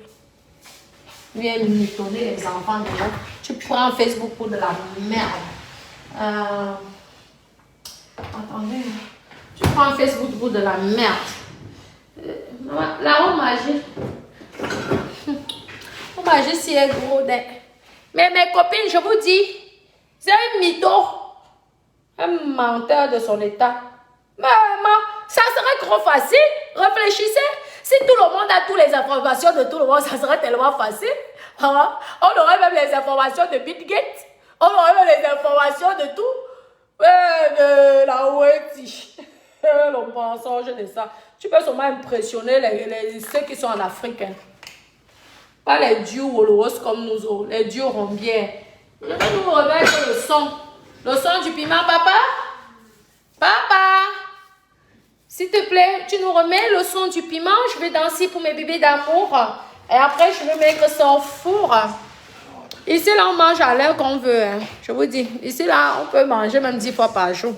Viens mitonner les enfants déjà. Tu prends Facebook pour de la merde. Attendez. Tu prends Facebook pour de la merde. La roue magie. Roue magie, si est gros. Mais mes copines, je vous dis, c'est un mytho. Un menteur de son état. Maman, ça serait trop facile. Réfléchissez. Si tout le monde a toutes les informations de tout le monde, ça serait tellement facile. Hein? On aurait même les informations de Bill Gates. On aurait même les informations de tout. De la Ouéti. Le mensonge de ça. Tu peux seulement impressionner ceux qui sont en Afrique. Hein. Pas les dieux Woloros comme nous autres. Les dieux rombiens. Je vais nous remettre le son. Le son du piment, papa. Papa. S'il te plaît, tu nous remets le son du piment. Je vais danser pour mes bébés d'amour. Et après, je vais mettre ça au four. Ici, là, on mange à l'heure qu'on veut. Hein. Je vous dis, ici, là, on peut manger même 10 fois par jour.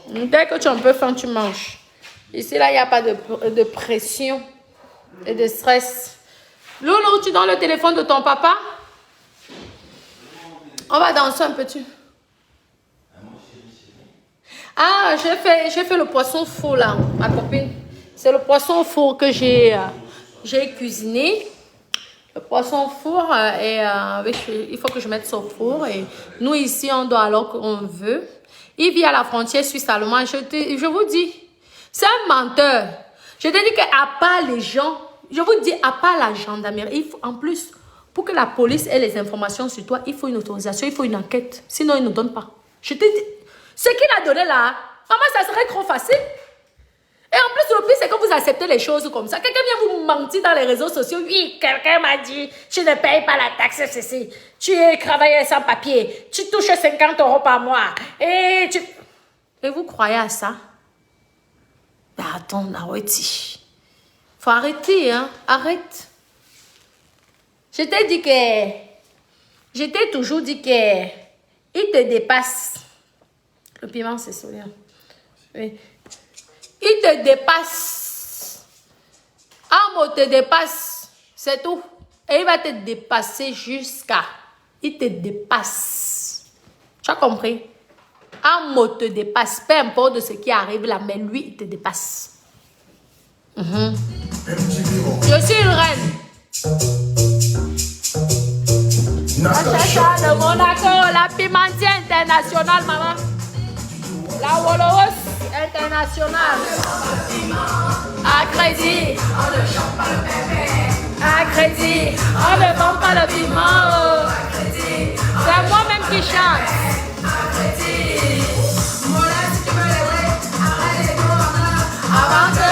Dès que tu as un peu faim, tu manges. Ici, là, il n'y a pas de pression et de stress. Loulou, tu donnes le téléphone de ton papa? On va danser un petit. Ah, j'ai fait le poisson four là, ma copine. C'est le poisson four que j'ai cuisiné. Le poisson four, il faut que je mette ça au four. Et nous ici, on doit alors qu'on veut. Il vit à la frontière suisse-allemande. Je vous dis, c'est un menteur. Je te dis qu'à part les gens, je vous dis, à part la gendarmerie, en plus, pour que la police ait les informations sur toi, il faut une autorisation, il faut une enquête. Sinon, ils ne donnent pas. Je te dis. Ce qu'il a donné là, maman, ça serait trop facile. Et en plus, le pire, c'est que vous acceptez les choses comme ça. Quelqu'un vient vous mentir dans les réseaux sociaux. Oui, quelqu'un m'a dit, tu ne payes pas la taxe ceci. Tu es travailleur sans papier. Tu touches 50 € par mois. Et vous croyez à ça? Mais attends, Naweti. Faut arrêter, hein. Arrête. Je t'ai toujours dit que il te dépasse. Le piment, c'est solide. Oui. Il te dépasse. Amo te dépasse. C'est tout. Et il va te dépasser jusqu'à. Il te dépasse. Tu as compris? Amo te dépasse. Peu importe de ce qui arrive là, mais lui, il te dépasse. Je suis une reine. La chacha de Monaco, la pimentier internationale, maman. La Woloros internationale. À crédit. On ne chante pas le bébé. À crédit. On ne vend pas le piment. C'est moi-même qui chante. À crédit. Voilà, si tu veux les vrais, arrête les gros. Avant que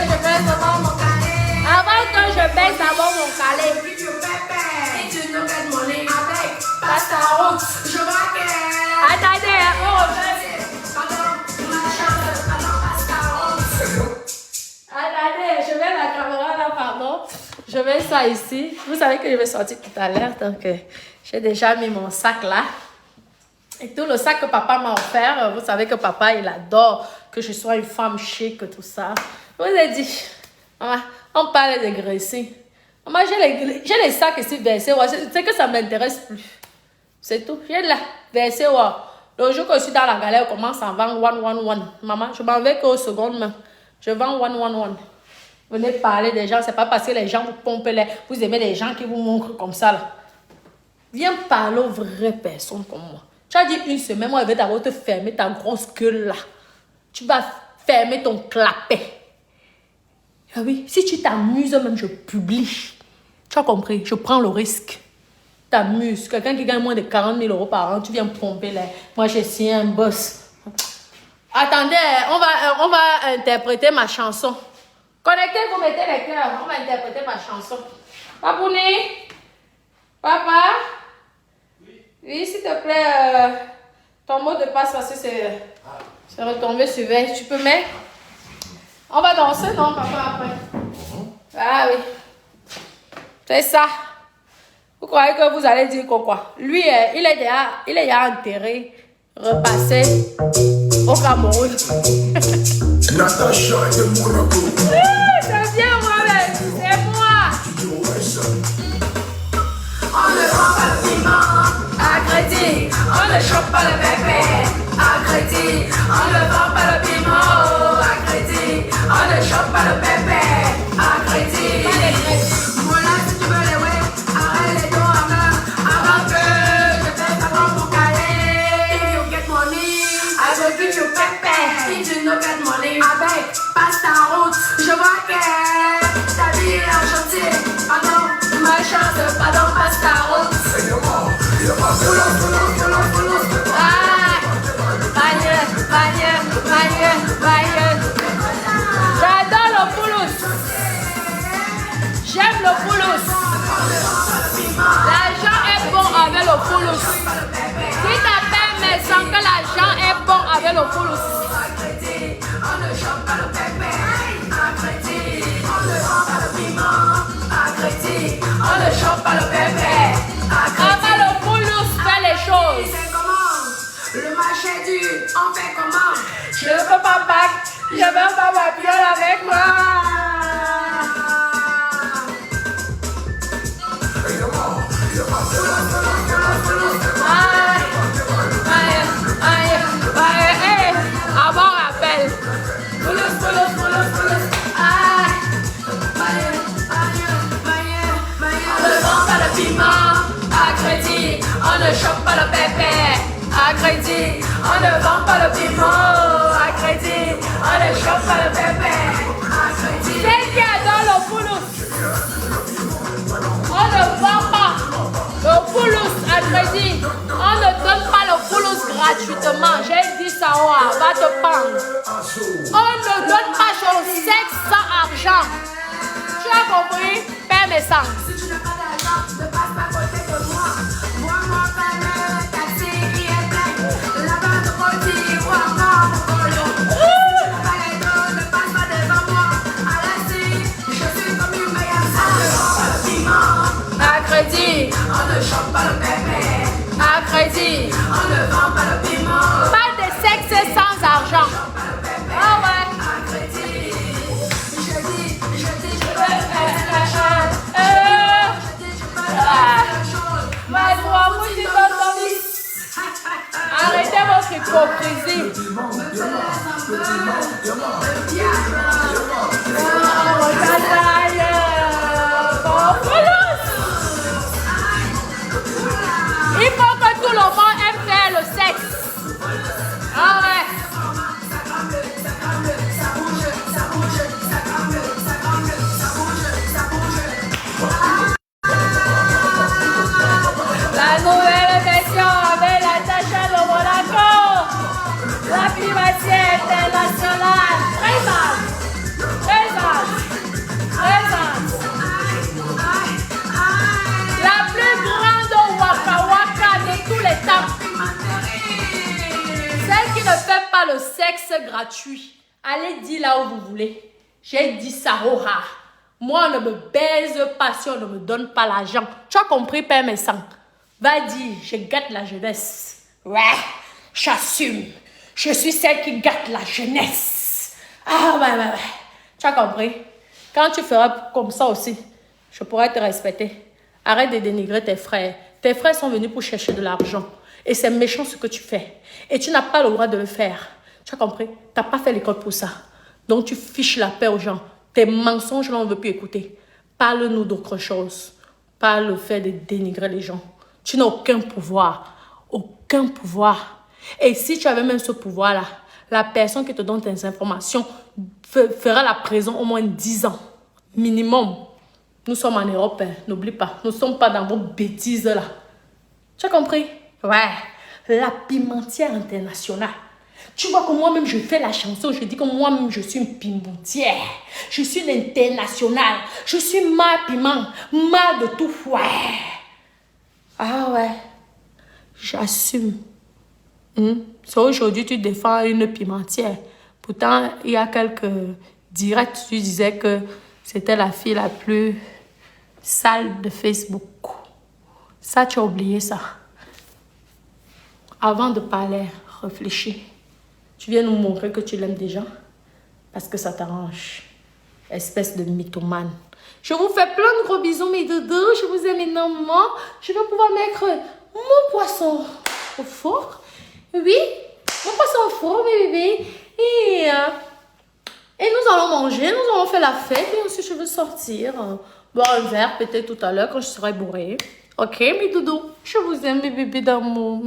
je baisse d'abord mon calais. Avant que je baisse d'abord mon calais. Et tu pépé. Et tu nous gagnes mon nez. Avec pasta route. Je vois que. Attendez, oh, attendez, je mets la caméra là, pardon. Je mets ça ici. Vous savez que je vais sortir tout à l'heure, donc j'ai déjà mis mon sac là. Et tout le sac que papa m'a offert, vous savez que papa, il adore que je sois une femme chic, tout ça. Je vous ai dit, maman, on parle de graisser. Maman, j'ai les sacs ici versés. C'est que ça ne m'intéresse plus. C'est tout. J'ai là, versé. Le jour que je suis dans la galère, on commence à vendre 1. Maman, je m'en vais qu'aux secondes mains. Je vends 1. Venez parler des gens. C'est pas parce que les gens vous pompent vous aimez les gens qui vous montrent comme ça. Là. Viens parler aux vraies personnes comme moi. Tu as dit une semaine, moi, je vais d'abord te fermer ta grosse gueule là. Tu vas fermer ton clapet. Ah oui, si tu t'amuses, même je publie. Tu as compris, je prends le risque. T'amuses. Quelqu'un qui gagne moins de 40 000 euros par an, tu viens me pomper là. Moi, j'ai signé un boss. Attendez, on va interpréter ma chanson. Connectez, vous mettez les cœurs. On va interpréter ma chanson. Papouni? Papa? Oui, s'il te plaît, ton mot de passe parce que c'est retombé sur veille. Tu peux mettre? On va danser, non, papa, après? Ah oui. C'est ça. Vous croyez que vous allez dire quoi? Lui, il est déjà enterré, repassé au Cameroun. Natacha de Monaco. C'est bien, moi-même. C'est moi. On ne vend pas le piment à crédit. On ne chope pas le bébé à crédit. On ne vend pas le piment à crédit. On ne chope pas le bébé à crédit. Voilà si tu veux les ouais, arrête les dos à main. Avant que je fasse ta bombe pour caler. If you get money, I will give you pépé. If you no get money, avec, passe ta route. Je vois que ta vie est en chantier. Pardon, ma chance, pardon, passe ta route. J'adore le poulos. J'aime le poulos. L'argent est bon avec le poulos. Si t'appelles mes sons que l'argent est bon avec le poulos. On ne chope pas le pépé à crédit. On ne vend pas le piment à crédit. On ne chope pas le pépé à crédit. Avec le poulos fait les choses. Le marché du, on fait comment? Je ne peux pas battre, je ne veux pas ma viole avec moi. Aïe, à bon rappel. On ne vend pas le piment à crédit. On ne chope pas le pépé à crédit. On ne vend pas le piment à crédit. On ne chope pas le bébé à crédit. c'est qui adore le poulos. On ne vend pas le poulos à crédit. On ne donne pas le poulos gratuitement. J'ai dit ça, va te prendre. On ne donne pas son sexe sans argent. Tu as compris? Père mes sangs. Si tu n'as pas d'argent, ne passe pas à côté de moi. Vois-moi faire le taxi qui est plein. Là-bas de rôti ou encore de polo. Si tu n'as pas les dos, ne passe pas devant moi. À l'assis, je suis comme une meilleure femme. On ne vend pas le piment À crédit. on ne chope pas le bébé. À crédit. On ne vend pas le piment Pas de sexe sans argent. Ah ouais. à crédit. Je dis, je veux faire la chose. Je dis, je veux faire la chose. Arrêtez votre hypocrisie. Il faut que tout le monde aime faire le sexe. Ah ouais. La nouvelle version avec Natacha de Monaco. La privatière internationale. Présente. La plus grande Waka Waka de tous les temps. Celle qui ne fait pas le sexe gratuit. Allez dire là où vous voulez. J'ai dit ça, Moi, on ne me baise pas si on ne me donne pas l'argent. Tu as compris, Père mes sangs? Va dire, je gâte la jeunesse. Ouais, j'assume. Je suis celle qui gâte la jeunesse. Ah ouais. Tu as compris? Quand tu feras comme ça aussi, je pourrai te respecter. Arrête de dénigrer tes frères. Tes frères sont venus pour chercher de l'argent. Et c'est méchant ce que tu fais. Et tu n'as pas le droit de le faire. Tu as compris? Tu n'as pas fait l'école pour ça. Donc tu fiches la paix aux gens. Tes mensonges, là, on ne veut plus écouter. Parle-nous d'autre chose. Pas le fait de dénigrer les gens. Tu n'as aucun pouvoir. Aucun pouvoir. Et si tu avais même ce pouvoir-là, la personne qui te donne tes informations fera la prison au moins 10 ans. Minimum. Nous sommes en Europe, hein, n'oublie pas. Nous ne sommes pas dans vos bêtises là. Tu as compris? Ouais. La pimentière internationale. Tu vois que moi-même, je fais la chanson. Je dis que moi-même, je suis une pimentière. Je suis une internationale. Je suis ma piment. Ma de tout. Ouais. Ah ouais. J'assume. C'est aujourd'hui, tu défends une pimentière. Pourtant, il y a quelques directs, tu disais que c'était la fille la plus sale de Facebook. Ça, tu as oublié ça. Avant de parler, réfléchis. Tu viens nous montrer que tu l'aimes déjà parce que ça t'arrange. Espèce de mythomane. Je vous fais plein de gros bisous, mes doudous. Je vous aime énormément. Je vais pouvoir mettre mon poisson au four. Oui, mon poisson au four, mes bébés. Et nous allons manger, nous allons faire la fête. Et ensuite, je veux sortir, boire un verre peut-être tout à l'heure quand je serai bourrée. Ok, mes doudous. Je vous aime, mes bébés d'amour.